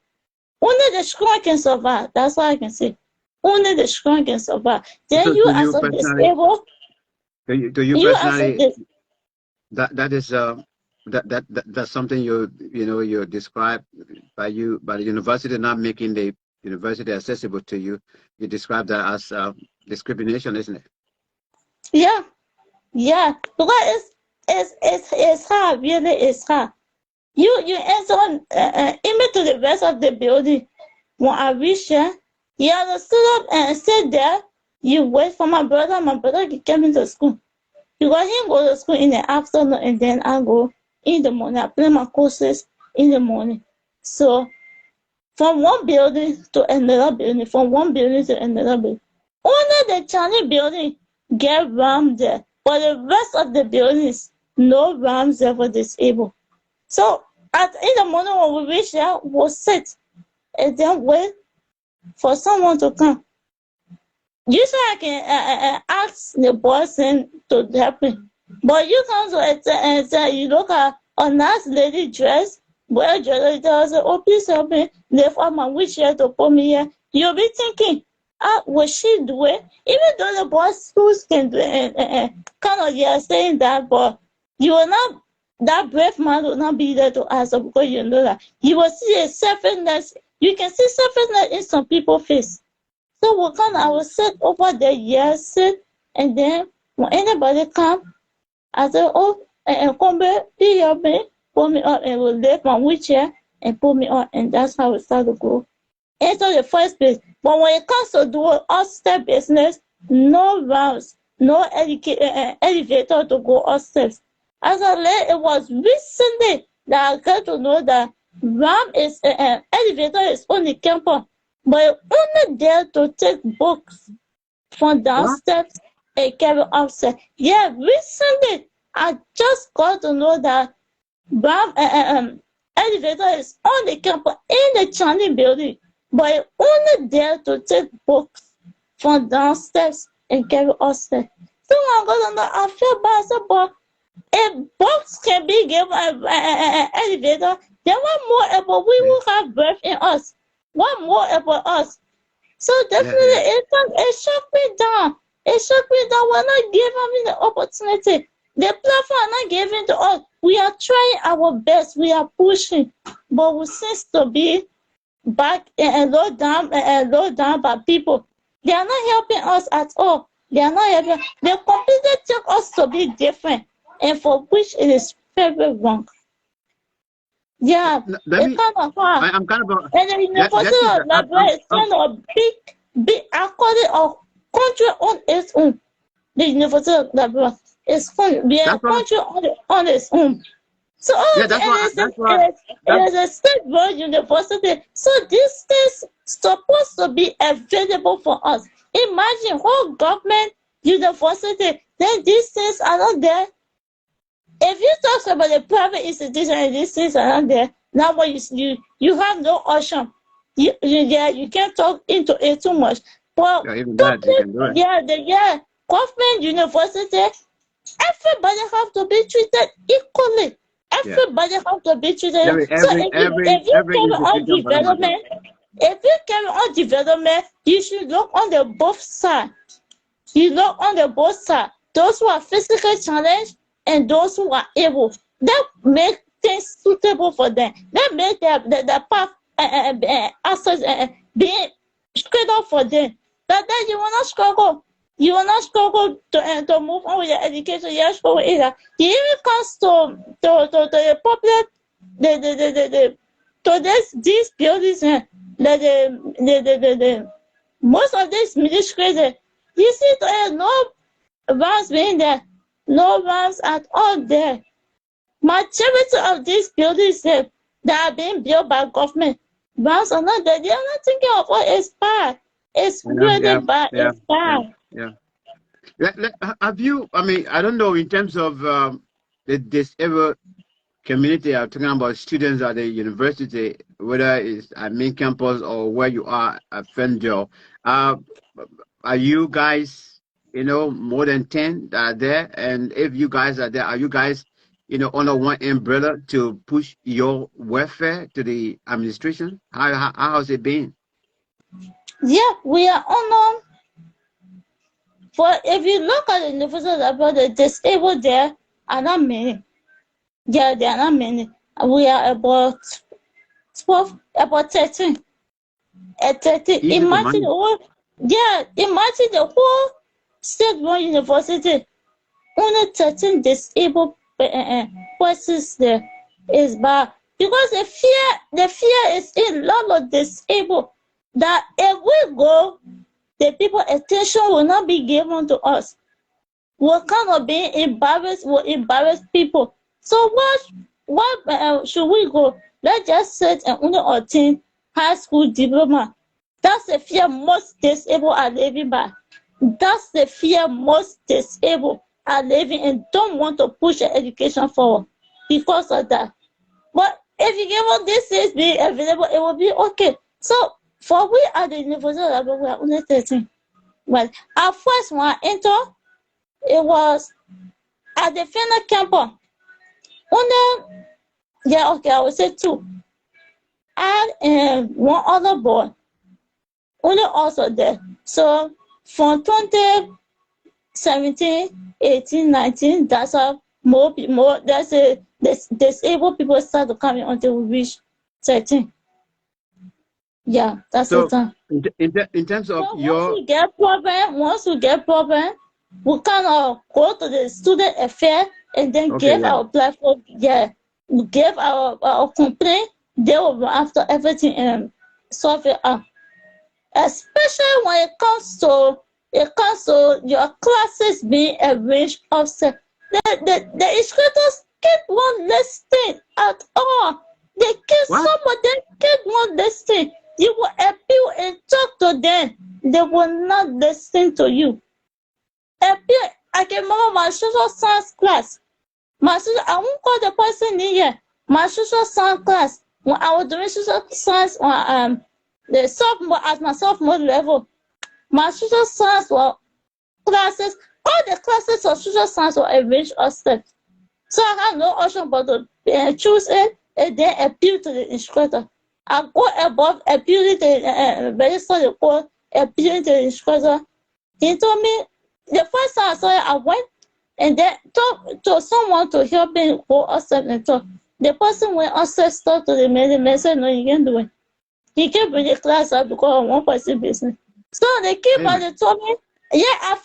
only the strong can survive. That's what I can say. Only the strong can survive. Then So you do as you a personally, disabled, do you you as a personally, that is that's something you describe by the university not making the university accessible to you. You describe that as discrimination, isn't it? yeah, because it's hard, really, it's hard. You enter even to the rest of the building. When I reach here, you have to stood up and sit there. You wait for my brother. My brother came into school. Because he go to school in the afternoon and then I go in the morning. I play my courses in the morning. So from one building to another building, from one building to another building. Only the Chinese building get rammed there. But the rest of the buildings, no ramps there for disabled. So in the morning when we reach there, we'll sit and then wait for someone to come. Usually I can ask the boss to help me. But you come to and say, you look at a nice lady dress, well dressed, tell say, oh, please help me lift up my wheelchair to put me here. You'll be thinking, what she doing? Even though the boss schools can do it, kind of, saying that, but you will not, that brave man will not be there to answer because you know that. You will see a selfishness. You can see selfishness in some people's face. So I will sit over there, sit, and then when anybody come, I say, oh, and come back, please help me, pull me up, and will lift my wheelchair and pull me up, and that's how we start to go. Enter the first place. But when it comes to doing upstairs business, no ramps, no elevator to go upstairs. As I learned, it was recently that I got to know that ramp is elevator is on the campus, but only there to take books from downstairs and carry upstairs. Yeah, recently I just got to know that ramp elevator is on the campus in the Chinese building, but only there to take books from downstairs and carry upstairs. So I got to know, I feel bad, so, but if books can be given an elevator, then what more about we will have breath in us? What more about us? So definitely it shook me down. It shook me down. We're not giving me the opportunity. The platform are not giving to us. We are trying our best. We are pushing, but we seem to be back and low down by people. They are not helping us at all. They are not helping. They completely take us to be different. and for which it is very wrong. Yeah, Let it's me. kind of hard. I'm kind of. And the University That is. of Liberia is kind of big according of country on its own. The University of Liberia is a That's why. country on its own. So Yeah, and that's why. That's why. it That. is a state-run university. So these things supposed to be available for us. Imagine whole government university, then these things are not there. If you talk about the private institution and these things are not there, now what you have no option. You can't talk into it too much. But Yeah, even that you public, can do it. government university, everybody have to be treated equally. Yeah. Everybody have to be treated. Every So every every if you every carry on institution for them as well. development, if you carry on development, you should look on the both sides. You look on the both sides. Those who are physically challenged and those who are able. That make things suitable for them. That make the path access being straight up for them. That you will not struggle. You will not struggle to move on with your education. You will struggle either. It even comes to the public, to these buildings, the most of these ministries, you see, there are no rounds being there, no rounds at all there. Majority of these buildings that are being built by government, rounds are not there. They are not thinking of what is bad. It's really Yeah, bad. yeah, It's bad. yeah. Have you? I mean, I don't know in terms of the disabled community. I'm talking about students at the university, whether it's at main campus or where you are at Fenjo. Uh, are you guys, more than 10 that are there? And if you guys are there, are you guys, under one umbrella to push your welfare to the administration? How has it been? Yeah, we are on. For if you look at the university about the disabled, there are not many. Yeah, there are not many. We are about 12, about 13. At 13. Easy to manage. Imagine the whole state-run university. Only 13 disabled persons there is bad. Because the fear is in lot of disabled that if we go, the people attention will not be given to us. We're kind of being embarrassed, will embarrass people. So what should we go? Let's just set and only obtain high school diploma. That's the fear most disabled are living by. That's the fear most disabled are living and don't want to push their education forward because of that. But if you give all these things being available, it will be okay. So for we at the university level, we are only 13. Well, our first one enter, it was at the final campus. Only, I would say 2. And one other boy. Only also there. So from 2017, 18, 19, that's how more that's disabled people start to come in until we reach 13. Yeah, that's the So, time. in terms of So your. once we get problem, we kind of go to the student affair and then Okay, give yeah. our platform. Yeah, we give our complaint. They will run after everything and solve it out. Especially when it comes to your classes being arranged offset. The instructors keep one listening at all. What? Some of them keep one listening. You will appeal and talk to them. They will not listen to you. Appeal. I can remember my social science class. I won't call the person in here. My social science class. When I was doing social science on the sophomore at my sophomore level, my social science classes, all the classes of social science were arranged upstairs. So I had no option but to choose it and then appeal to the instructor. I go above appealing to register the code, appealing to the instructor. He told me the first time I saw it, I went and then talk to someone to help me go upstairs and talk. The person went upstairs, talked to the man said, no, you can't do it. He kept bringing the class up because of one person business. So they keep on, they told me, yeah, I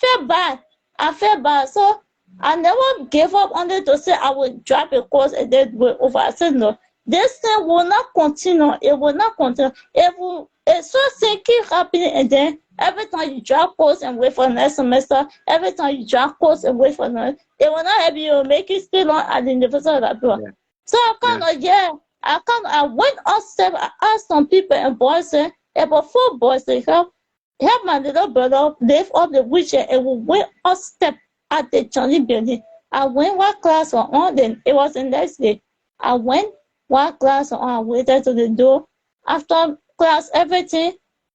felt bad. So I never gave up on it to say I would drop a course and then go over. I said no. This thing will not continue. It will not continue. It's just thing keep happening, and then every time you drop course and wait for the next semester, every time you drop course and wait for the it will not help you make it stay on at the University of Liberia. Yeah. So I I went up step. I asked some people and boys said about 4 boys they help my little brother lift up the wheelchair, and we went up step at the Johnny building. I went while class was on, then it was the next day. I went while class was on, I waited to the door. After class, everything,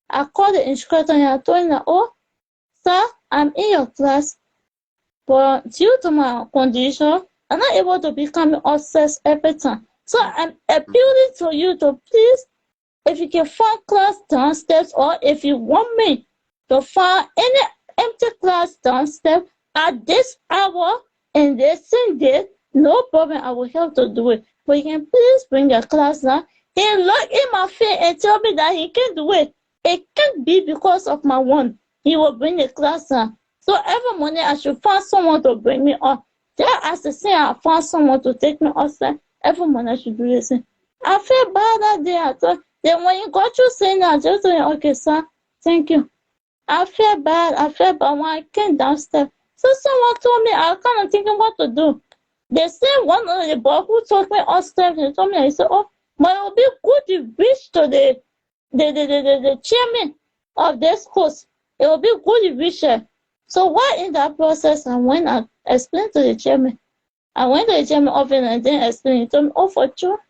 I called the instructor and I told him, oh, sir, I'm in your class, but due to my condition, I'm not able to be coming upstairs every time. So I'm appealing to you to please, if you can find class downstairs, or if you want me to find any empty class downstairs at this hour and this same day, no problem, I will help to do it. But you can please bring your class down. He looked in my face and tell me that he can't do it. It can't be because of my one. He will bring the class down. So every morning I should find someone to bring me up. Just as the same, I found someone to take me outside. Every morning I should do this. I feel bad that day. I thought, then when you got you saying that, I just told you, okay, sir, thank you. I feel bad when I came downstairs. So someone told me, I kind of thinking what to do. They said one of the boy who told me upstairs, he told me, he said, oh, but it will be good to reach to the chairman of this course. It will be good to reach her. So while in that process, I went and explained to the chairman. I went to the chairman office and then explained. He told me, oh, for sure.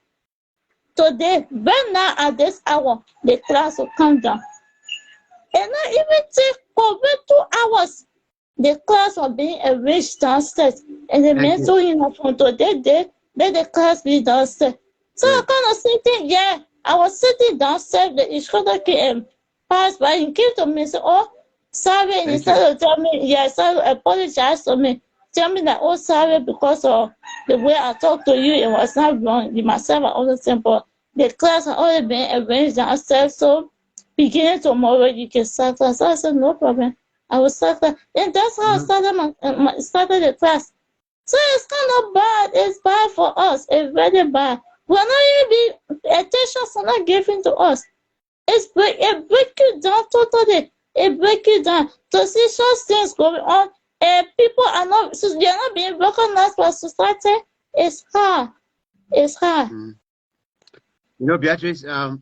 Today, right now at this hour, the class will come down. And not even take over 2 hours. The class was being arranged downstairs. And the man told him from today, let the class be downstairs. So I kind of sitting, I was sitting downstairs. The instructor came and passed by. He came to me and said, oh, sorry. And instead of telling me, yes, I apologize to me. Tell me that, oh, sorry, because of the way I talked to you, it was not wrong. You myself, I understand, but the class had already been arranged downstairs. So beginning tomorrow, you can start class. So I said, no problem. I will start class. And that's how I started the class. So it's kind of bad. It's bad for us. It's very bad. We're not even attention's not given to us. It breaks you down totally. It breaks you down. To see such things going on, and people are not, so they're not being recognized by society. It's hard. It's hard. You know, Beatrice, I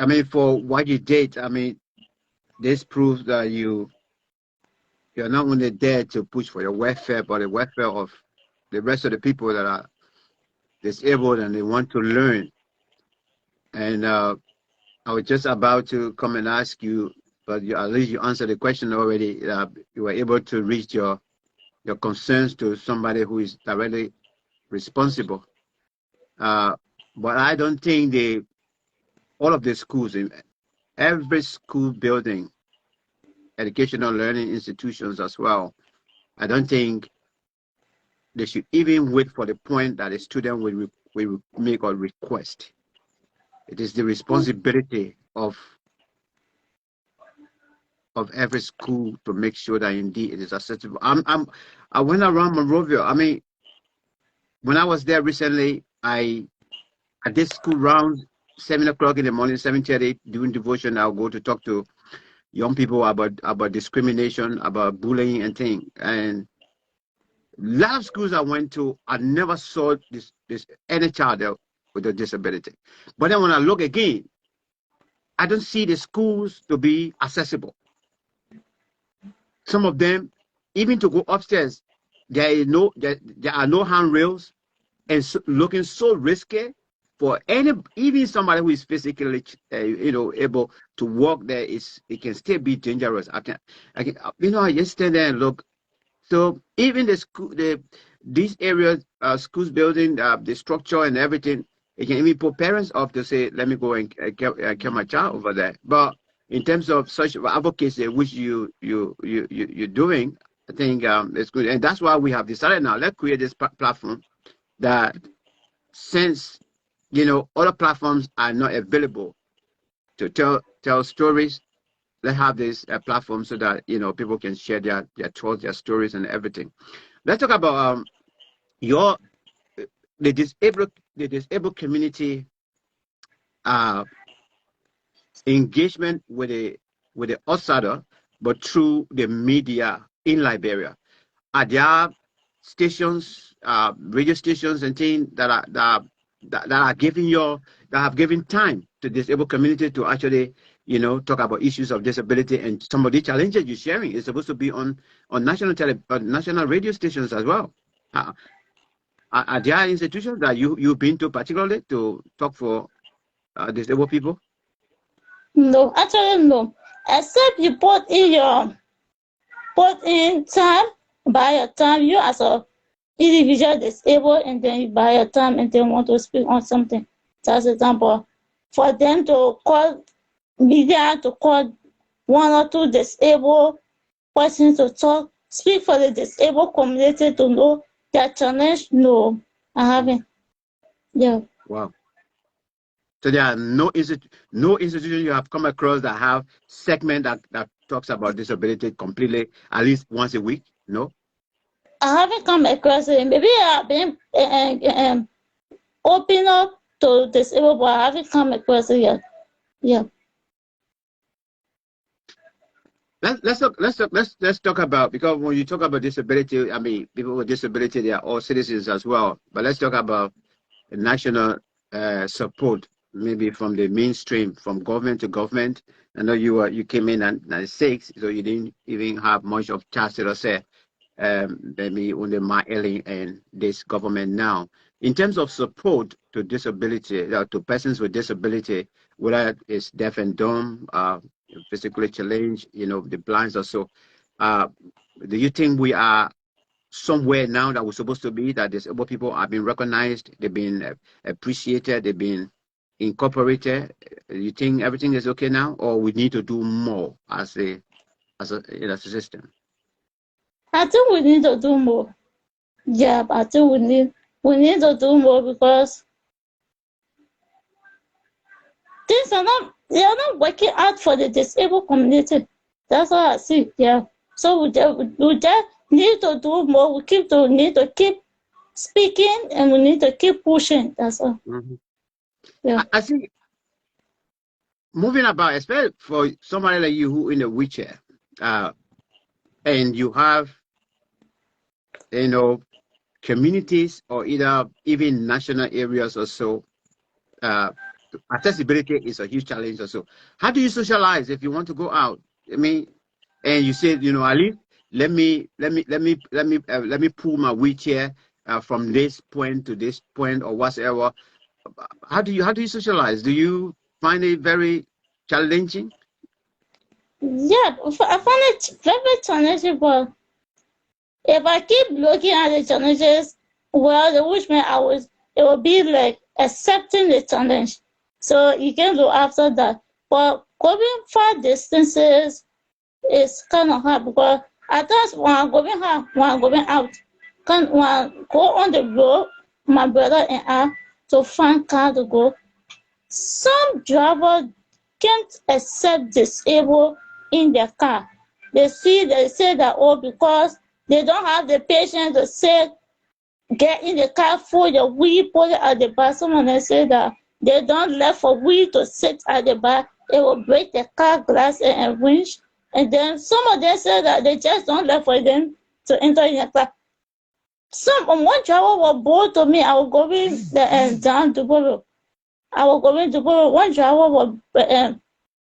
mean, for what you did, I mean, this proves that you're not only there to push for your welfare, but the welfare of the rest of the people that are disabled and they want to learn. And I was just about to come and ask you, but at least you answered the question already. You were able to reach your concerns to somebody who is directly responsible. But I don't think all of the schools, in every school building, educational learning institutions as well, I don't think they should even wait for the point that a student will make a request. It is the responsibility of every school to make sure that indeed it is accessible. I went around Monrovia. I mean, when I was there recently, I did school rounds 7 o'clock in the morning, 7:30 doing devotion. I'll go to talk to young people about discrimination, about bullying and things. And a lot of schools I went to, I never saw this any child there with a disability. But then when I look again, I don't see the schools to be accessible. Some of them, even to go upstairs, there are no handrails, and looking so risky for even somebody who is physically able to walk there. It can still be dangerous. I just stand there and look. So even these areas, schools building, the structure and everything, it can even put parents off to say, let me go and care my child over there. But in terms of such advocacy, which you're doing, I think it's good. And that's why we have decided now, let's create this platform that, since, other platforms are not available to tell stories, let's have this platform so that, people can share their thoughts, their stories and everything. let's talk about your the disabled community engagement with the outsider, but through the media in Liberia. Are there stations, radio stations, and things that are giving that have given time to the disabled community to actually, talk about issues of disability, and some of the challenges you're sharing is supposed to be on national radio stations as well. Are there institutions that you've been to particularly to talk for disabled people? No, actually no. Except you put in time, buy your time, you as a individual disabled, and then you buy your time and then want to speak on something. That's example. For them to call media, to call one or two disabled persons to talk, speak for the disabled community to know their challenge. No, I haven't. Yeah. Wow. So there are no institution you have come across that have segment that talks about disability completely, at least once a week? No? I haven't come across it. Maybe I've been open up to disabled, but I haven't come across it yet. Yeah. Let's talk about, because when you talk about disability, I mean, people with disability, they are all citizens as well. But let's talk about national support, maybe from the mainstream, from government to government. I know you came in at 96, so you didn't even have much of chance to say, maybe under my Ellie and this government now. In terms of support to disability, to persons with disability, whether it's deaf and dumb, physically challenged, the blinds or so, do you think we are somewhere now that we're supposed to be, that disabled people have been recognized, they've been appreciated, they've been incorporated? You think everything is okay now, or we need to do more as a system? I think we need to do more. Yeah, but I think we need to do more, because things are not working out for the disabled community. That's what I see. Yeah. So we just need to do more. We need to keep speaking, and we need to keep pushing. That's all. Mm-hmm. Yeah. I think moving about, especially for somebody like you who in a wheelchair, and you have, communities or even national areas or so, accessibility is a huge challenge also. How do you socialize if you want to go out? I mean, and you said, at least let me pull my wheelchair from this point to this point or whatever. How do you socialize? Do you find it very challenging? Yeah, I find it very challenging, but if I keep looking at the challenges, well, the which means it will be like accepting the challenge. So you can go after that. But going far distances is kind of hard, because at times when I'm going out, when I go on the road, my brother and I, to find car to go, some drivers can't accept disabled in their car. They say that, because they don't have the patience to say, get in the car for your wheel, put it at the back. Someone else said that they don't let for wheel to sit at the back. It will break the car glass and winch. And then some of them said that they just don't let for them to enter in the car. One driver was bold to me. I was going down to borrow. One driver was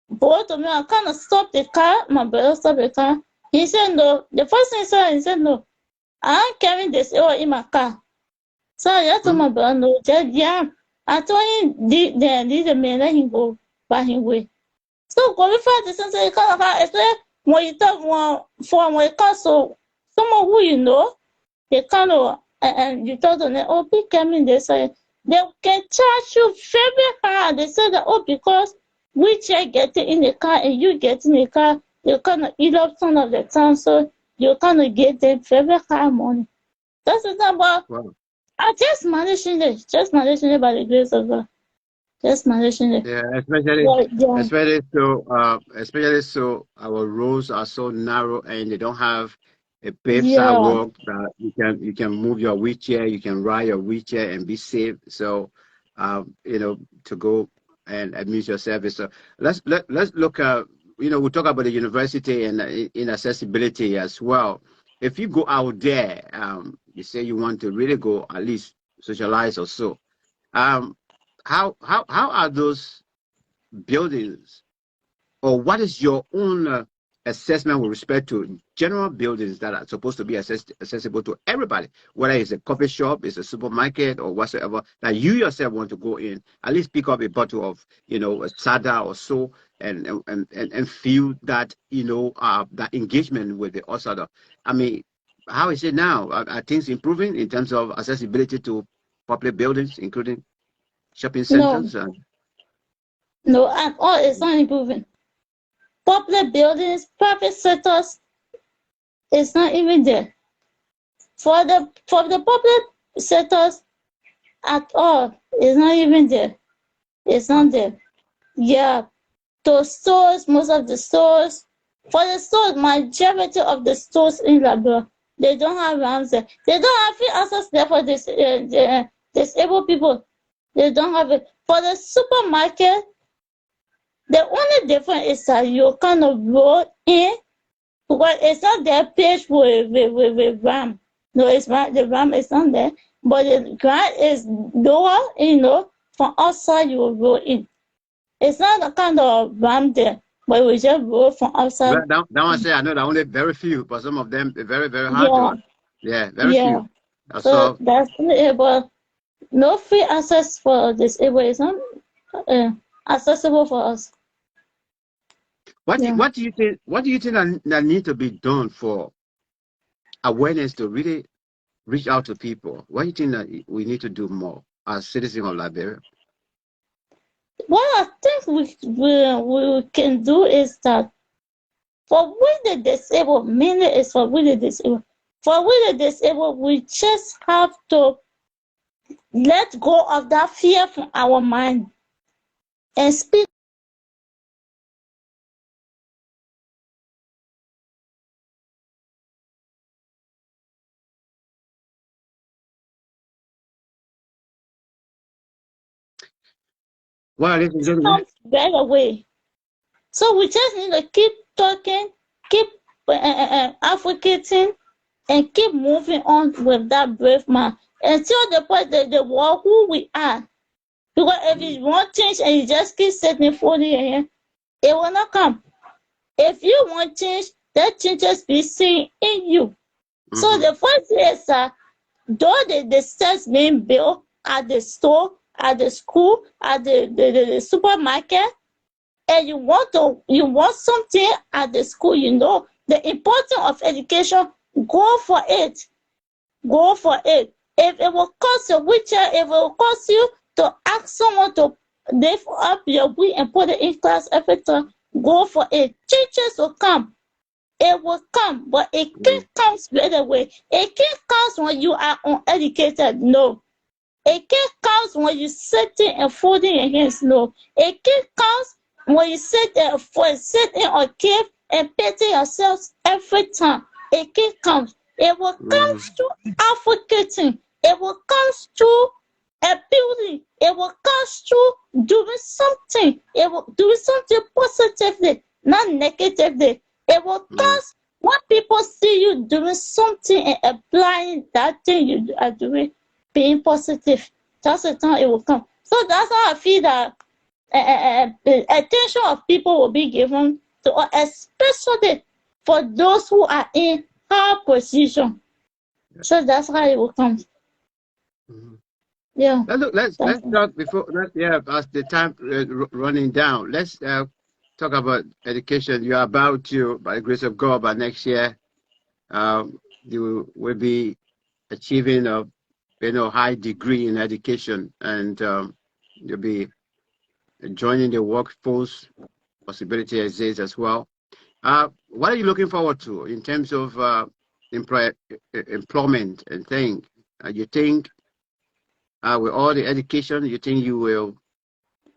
bold to me. I kind of stopped the car. My brother stopped the car. He said no. The first thing he said no. I'm carrying this in my car. So I told my brother no. Yeah. I told him leave the man, let him go by his way. So going for this and say, especially when you talk when it comes to someone who you know, they kind of and you talk to them, be coming, they say they can charge you very hard. They say that because wheelchair getting in the car and you get in the car, you kind of eat up some of the time, so you kind of get them very high money. That's the thing about. Wow. I just managing it by the grace of God. Just managing it. Yeah, especially so our roads are so narrow and they don't have a paved Yeah. sidewalk that you can move your wheelchair, you can ride your wheelchair and be safe. So, you know, to go and amuse yourself. So let's look at, you know, we'll talk about the university and inaccessibility as well. If you go out there, you say you want to really go at least socialize or so. Um, how are those buildings, or what is your own assessment with respect to general buildings that are supposed to be accessible to everybody, whether it's a coffee shop, it's a supermarket, or whatsoever, that you yourself want to go in, at least pick up a bottle of, you know, a sada or so, and feel that, you know, that engagement with the outsider. I mean, how is it now? Are things improving in terms of accessibility to public buildings, including shopping No, centers? no, at all. It's not improving. Public buildings, private sectors, it's not even there. For the public sectors at all, it's not even there. It's Wow. not there. Yeah. Those stores, most of the stores, for the stores, majority of the stores in Liberia, they don't have ramps there. They don't have free access there for this disabled people. They don't have it. For the supermarket, the only difference is that you kind of roll in, because it's not their page with RAM. No, it's not, the RAM is not there, but the ground is lower, you know, from outside you will roll in. It's not a kind of RAM there, but we just roll from outside. That one say I know that only very few, but some of them are very, very hard Yeah, to. Yeah, very yeah. few. So So that's it, but no free access for disabled. It's not uh, accessible for us. Yeah. what do you think? What do you think that need to be done for awareness to really reach out to people? What do you think that we need to do more as citizens of Liberia? What I think we can do is that for we the disabled, mainly is for we the disabled. For we the disabled, we just have to let go of that fear from our mind and speak. Well, ladies and gentlemen, Comes right away. So we just need to keep talking, keep advocating, and keep moving on with that brave man until the point that they want who we are. Because if you want change and you just keep sitting folding your hand, it will not come. If you want change, that change just be seen in you. So mm-hmm. the first is though the steps being built at the store, at the school, at the supermarket, and you want something at the school, you know the importance of education, go for it. Go for it. If it will cost you wheelchair, if it will cost you to ask someone to lift up your wheel and put it in class every time, go for it. Changes will come. It will come, but it can't come straight away. It can't come when you are uneducated. No. It can't come when you sitting and folding your hands. No. It can't come when you sitting on cave and petting yourselves every time. It can't come. It will come Mm-hmm. through advocating. It will come through appealing. It will come through doing something. It will do something positively, not negatively. It will Mm-hmm. come when people see you doing something and applying that thing you are doing, being positive. That's the time it will come. So that's how I feel that the attention of people will be given to us, especially for those who are in high position. So that's how it will come. Mm-hmm. Yeah. Now, look, That's let's talk before yeah, as the time running down. Let's talk about education. You are about to, by the grace of God, by next year, you will be achieving a high degree in education, and you'll be joining the workforce. Possibility exists as well. What are you looking forward to in terms of employment and things? You think with all the education, you think you will,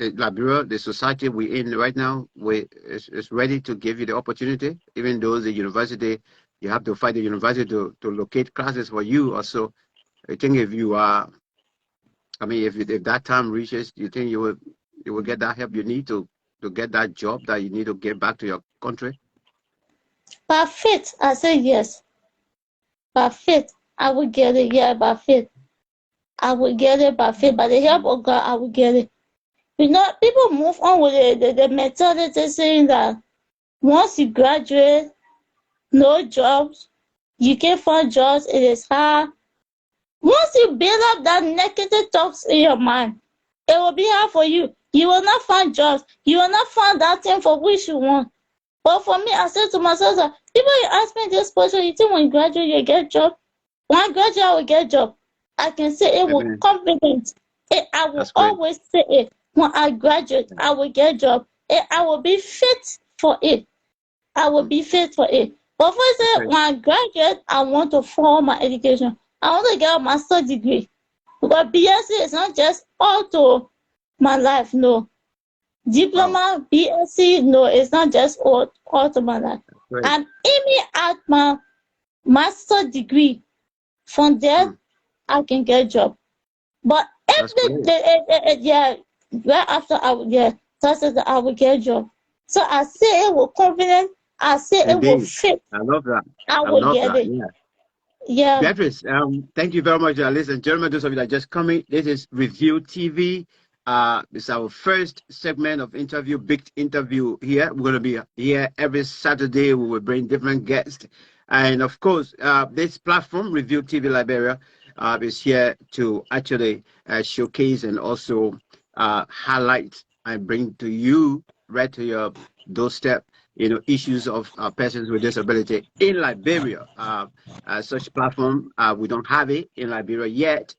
Liberia, the society we're in right now, is ready to give you the opportunity, even though the university you have to fight the university to locate classes for you. Also, I think if you are, I mean, if that time reaches, you think you will get that help you need to get that job that you need to get back to your country? By faith, I say yes. By faith, I will get it. Yeah, by faith. I will get it by faith. By the help of God, I will get it. You know, people move on with the mentality saying that once you graduate, no jobs, you can't find jobs, it is hard. Once you build up that negative thoughts in your mind, it will be hard for you. You will not find jobs. You will not find that thing for which you want. But for me, I said to myself that people ask me this question, you think when you graduate, you get job? When I graduate, I will get job. I can say it with Amen. confidence. I will That's great. always say it. When I graduate, I will get job. I will be fit for it. I will be fit for it. But for example, Okay. when I graduate, I want to follow my education. I want to get a master's degree. Because BSc is not just all to my life, no. Wow. Diploma, BSc, no, it's not just all to my life. Great. I'm aiming at my master's degree. From there, I can get a job. But That's great. yeah, right after I will get a job. So I say it with confidence. I say it will Indeed. fit. I love that. I I will love get that. it. Yeah. Yeah. Beatrice, thank you very much, ladies and gentlemen. Those of you that are just coming, this is Review TV. This is our first segment of interview, big interview here. We're going to be here every Saturday. We will bring different guests. And of course, this platform, Review TV Liberia, is here to actually showcase and also highlight and bring to you, right to your doorstep, issues of persons with disability in Liberia. Such platform, we don't have it in Liberia yet,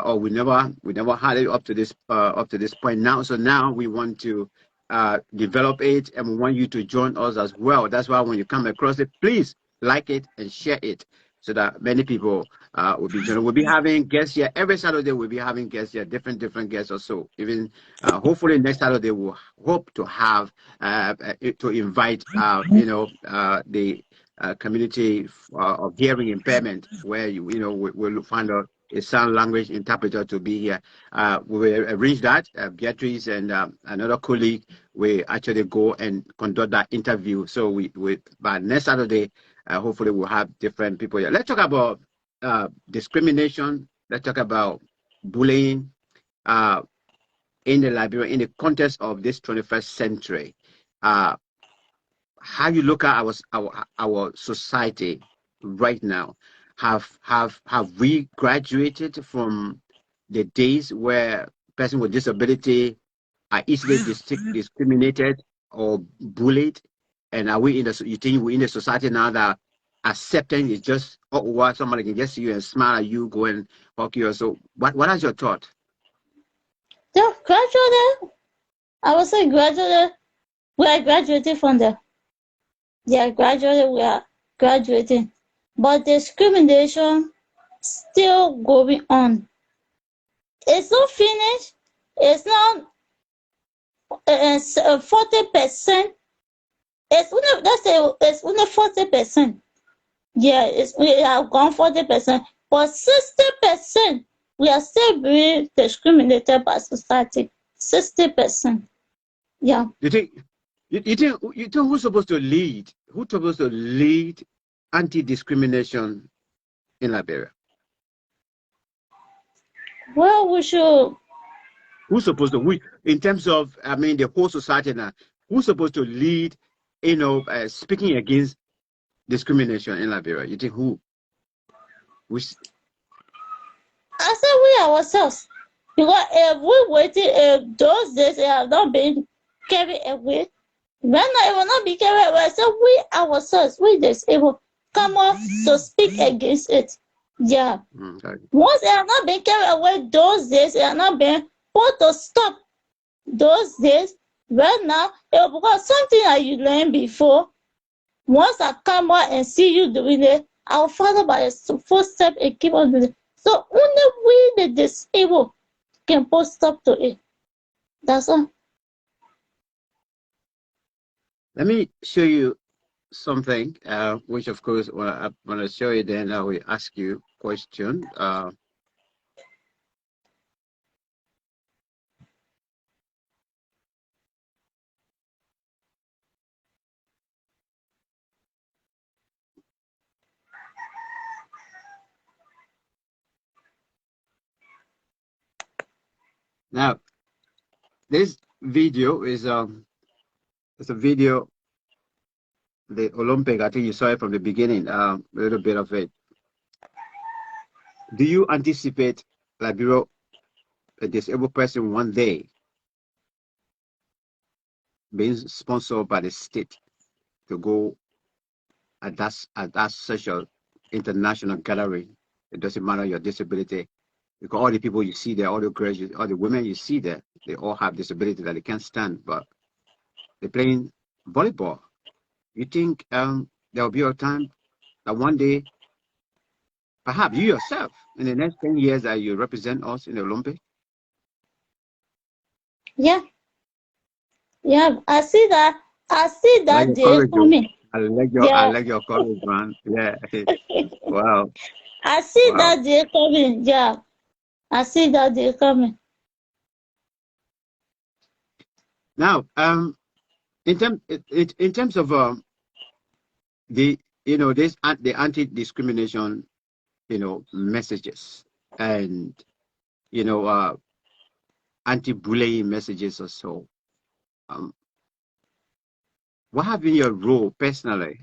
or we never had it up to this point now. So now we want to develop it, and we want you to join us as well. That's why when you come across it, please like it and share it so that many people will be joining. We'll be having guests here every Saturday. We'll be having guests here, different guests or so. Even hopefully next Saturday we'll hope to have to invite the community of hearing impairment, where we'll find out a sign language interpreter to be here. We will arrange that. Beatrice and another colleague will actually go and conduct that interview. So we by next Saturday, hopefully we'll have different people here. Let's talk about discrimination. Let's talk about bullying in the Liberia in the context of this 21st century. How you look at our society right now? Have we graduated from the days where person with disability are easily discriminated or bullied? And are we you think we're in a society now that accepting is just what somebody can just see you and smile at you, go and hug you? So what is your thought? Yeah, graduated. I would say graduated. We are graduating from there. Yeah, graduated. We are graduating. But discrimination still going on. It's not finished. It's not 40%. It's only 40%. Yeah, we have gone 40%, but 60% we are still being discriminated by society. 60%. Yeah. You think who's supposed to lead? Who's supposed to lead anti-discrimination in Liberia? Well, we should. Who's supposed to, in terms of, I mean, the whole society now, who's supposed to lead, speaking against discrimination in Liberia? You think who? I said we ourselves. Because if we waited, those days have not been carried away. Right now, it will not be carried away. So we ourselves, we disabled, come up to speak against it. Yeah. Okay. Once it has not been carried away, those days, it has not been put to stop. Those days, right now, it will become something that you learned before. Once I come out and see you doing it, I will follow by the first step and keep on doing it. So only we, the disabled, can put stop to it. That's all. Let me show you something, which of course, when I want to show you, then I will ask you question. Now, this video is it's a video, the Olympic. I think you saw it from the beginning. A little bit of it. Do you anticipate Liberia, a disabled person, one day being sponsored by the state to go at that such a international gathering? It doesn't matter your disability, because all the people you see there, all the girls, all the women you see there, they all have disability that they can't stand, but they're playing volleyball. You think there will be a time that one day, perhaps you yourself, in the next 10 years, that you represent us in the Olympics? Yeah, yeah, I see that. I see I like that your day courage, Joe. coming. I Yeah, like your courage, man. Yeah. Wow. I see Wow. that day coming. Yeah, I see that day coming. Now, in terms of the this the anti-discrimination messages, and anti-bullying messages or so, what have been your role personally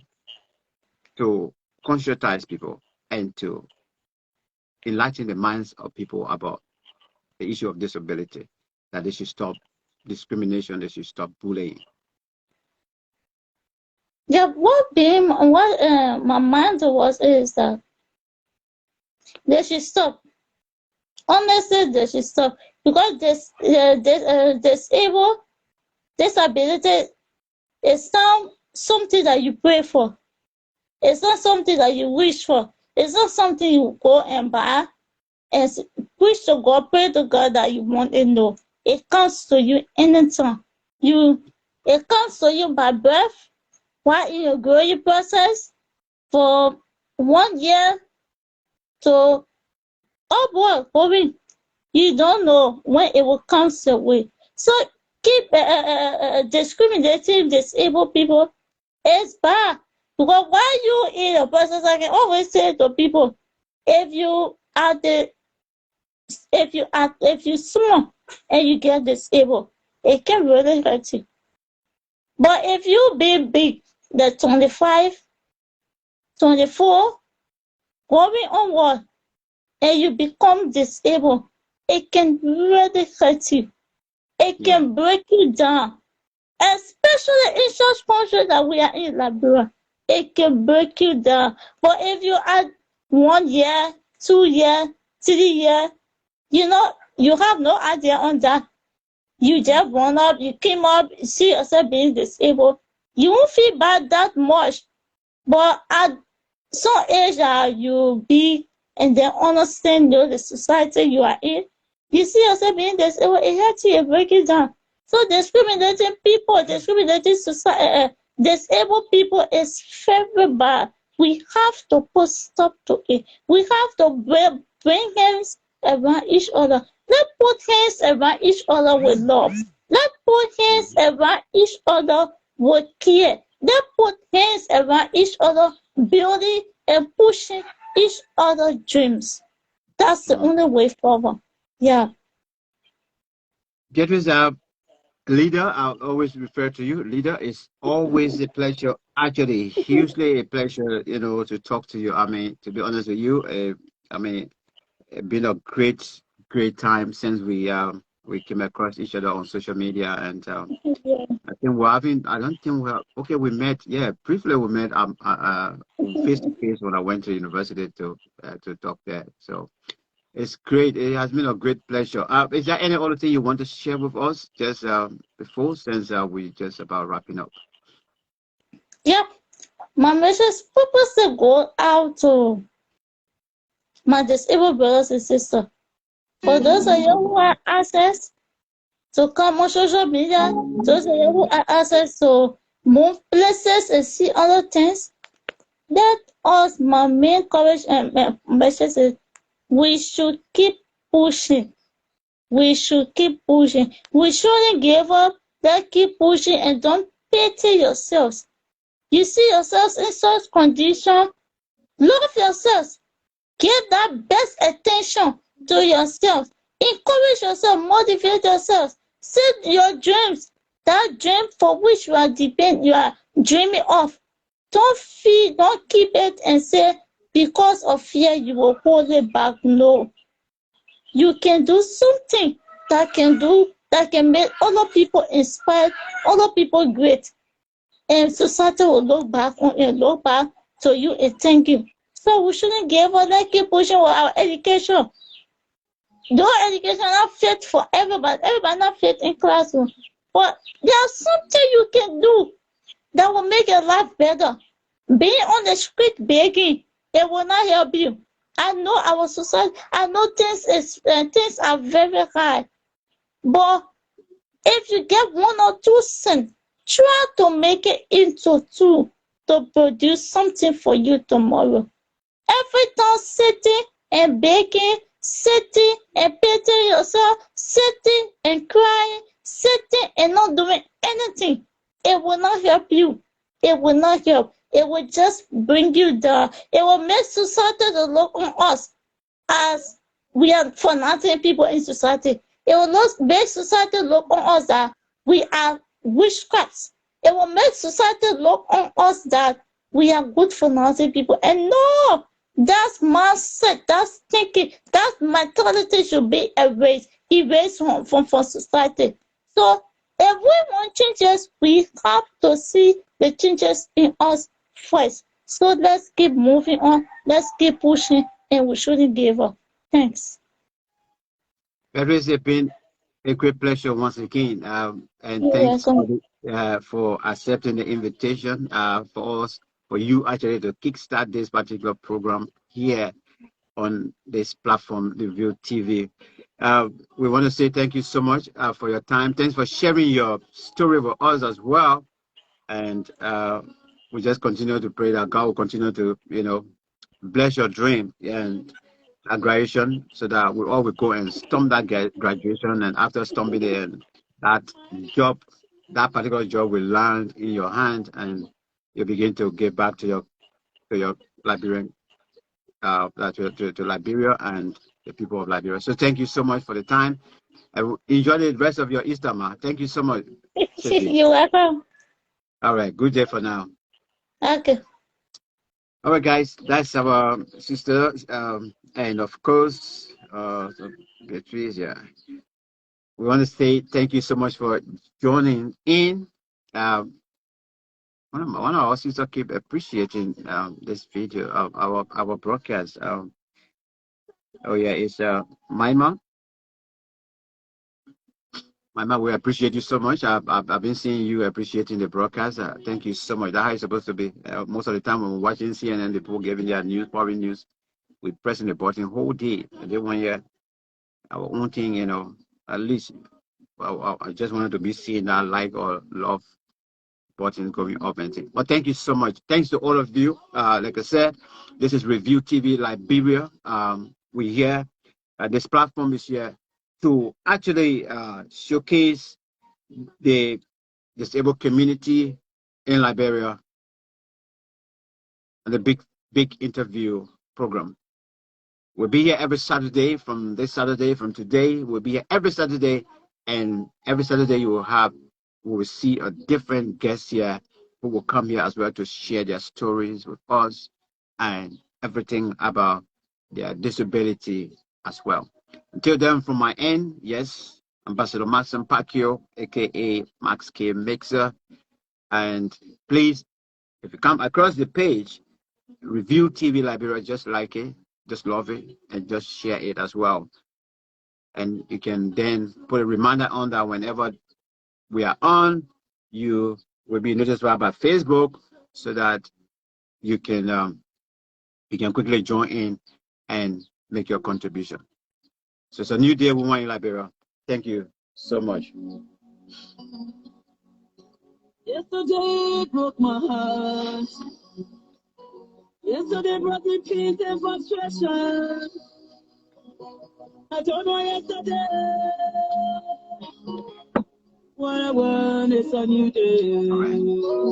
to conscientize people and to enlighten the minds of people about the issue of disability, that they should stop discrimination, they should stop bullying? Yeah, what my mind was is that they should stop. Honestly, they should stop, because disabled disability is not something that you pray for. It's not something that you wish for. It's not something you go and buy and wish to God, pray to God that you want it. No, it comes to you anytime. It comes to you by birth, while in your growing process, for 1 year to upward going. You don't know when it will come your way. So keep discriminating disabled people is bad. Because while you in a process, I can always say to people, if you small and you get disabled, it can really hurt you. But if you be big, the 25, 24, going onward, and you become disabled, it can really hurt you. It Yeah. can break you down, especially in such countries that we are in, Liberia. It can break you down. But if you add 1 year, 2 year, 3 year, you have no idea on that. You just born up, you came up, you see yourself being disabled. You won't feel bad that much. But at some age that you be and then understand the society you are in, you see yourself being disabled, it hurts you, it breaks you down. So discriminating people, discriminating society, disabled people is very bad. We have to put stop to it. We have to bring hands around each other. Let's put hands around each other with love. Let's put hands around each other with care. Let's put hands around each other, building and pushing each other's dreams. That's the only way forward. Yeah. Beatrice, leader, I'll always refer to you. Leader, is always a pleasure. Actually, hugely a pleasure, to talk to you. I mean, to be honest with you, it's been a great time since we came across each other on social media, and Yeah. I think we're having. I don't think we're okay. We met, yeah, briefly. We met face to face when I went to university to talk there. So it's great. It has been a great pleasure. Is there any other thing you want to share with us just before, since we just about wrapping up? Yep. My message purposely go out to my disabled brothers and sisters. For those of you who have access to come on social media, those of you who have access to move places and see other things. That us, my main courage and message is we should keep pushing. We should keep pushing. We shouldn't give up. Let's keep pushing and don't pity yourselves. You see yourselves in such condition, love yourselves. Give that best attention to yourself. Encourage yourself, motivate yourself. Set your dreams, that dream for which you are dreaming of. Don't keep it and say because of fear you will hold it back. No. You can do something that can make other people inspired, other people great. And society will look back on you, look back to you and thank you. So we shouldn't give up, let's keep pushing with our education. Though education not fit for everybody not fit in classroom. But there's something you can do that will make your life better. Being on the street begging, it will not help you. I know our society, I know things are very hard. But if you get 1 or 2 cents, try to make it into 2 to produce something for you tomorrow. Every time sitting and begging, sitting and pitying yourself, sitting and crying, sitting and not doing anything, it will not help you. It will not help. It will just bring you down. It will make society to look on us as we are for nothing people in society. It will not make society look on us that we are witchcrafts. It will make society look on us that we are good for nothing people. And no, that's mindset, that's thinking, that mentality should be erased from society. So if we want changes, we have to see the changes in us first. So let's keep moving on, let's keep pushing, and we shouldn't give up. Thanks. It has been a great pleasure once again, and You're thanks welcome. for accepting the invitation for you actually to kickstart this particular program here on this platform, the View TV. We want to say thank you so much for your time. Thanks for sharing your story with us as well, and we just continue to pray that God will continue to, bless your dream and graduation, so that we all will go and stomp that graduation, and after stomping it, that job, that particular job will land in your hand, and you begin to give back to your Liberian, to Liberia and the people of Liberia. So thank you so much for the time. Enjoy the rest of your Easter, ma. Thank you so much, Sophie. You're welcome. All right, good day for now. Okay. All right, guys, that's our sister, and of course, so Beatrice, yeah. We want to say thank you so much for joining in. One of our sisters keep appreciating this video of our broadcast. Oh yeah, it's Maima. Maima, we appreciate you so much. I've been seeing you appreciating the broadcast. Thank you so much. That's how it's supposed to be. Most of the time when we're watching CNN, the people giving their news, foreign news, we pressing the button whole day. And they want to our own thing, at least I just wanted to be seeing that like or love button going up and things. But thank you so much. Thanks to all of you. Like I said, this is Review TV Liberia. We're here. This platform is here to actually showcase the disabled community in Liberia and the big interview program. We'll be here every Saturday from today. We'll be here every Saturday, and every Saturday we will see a different guest here who will come here as well to share their stories with us and everything about their disability as well. Until then, from my end, yes, Ambassador Maxim Pacquiao, aka Max K Mixer, and please, if you come across the page, Review TV Liberia, just like it. Just love it and just share it as well. And you can then put a reminder on that whenever we are on, you will be notified by Facebook, so that you can quickly join in and make your contribution. So it's a new day, woman in Liberia. Thank you so much. Yesterday broke my heart. Yesterday brought me peace and frustration. I don't know yesterday. What I want is a new day.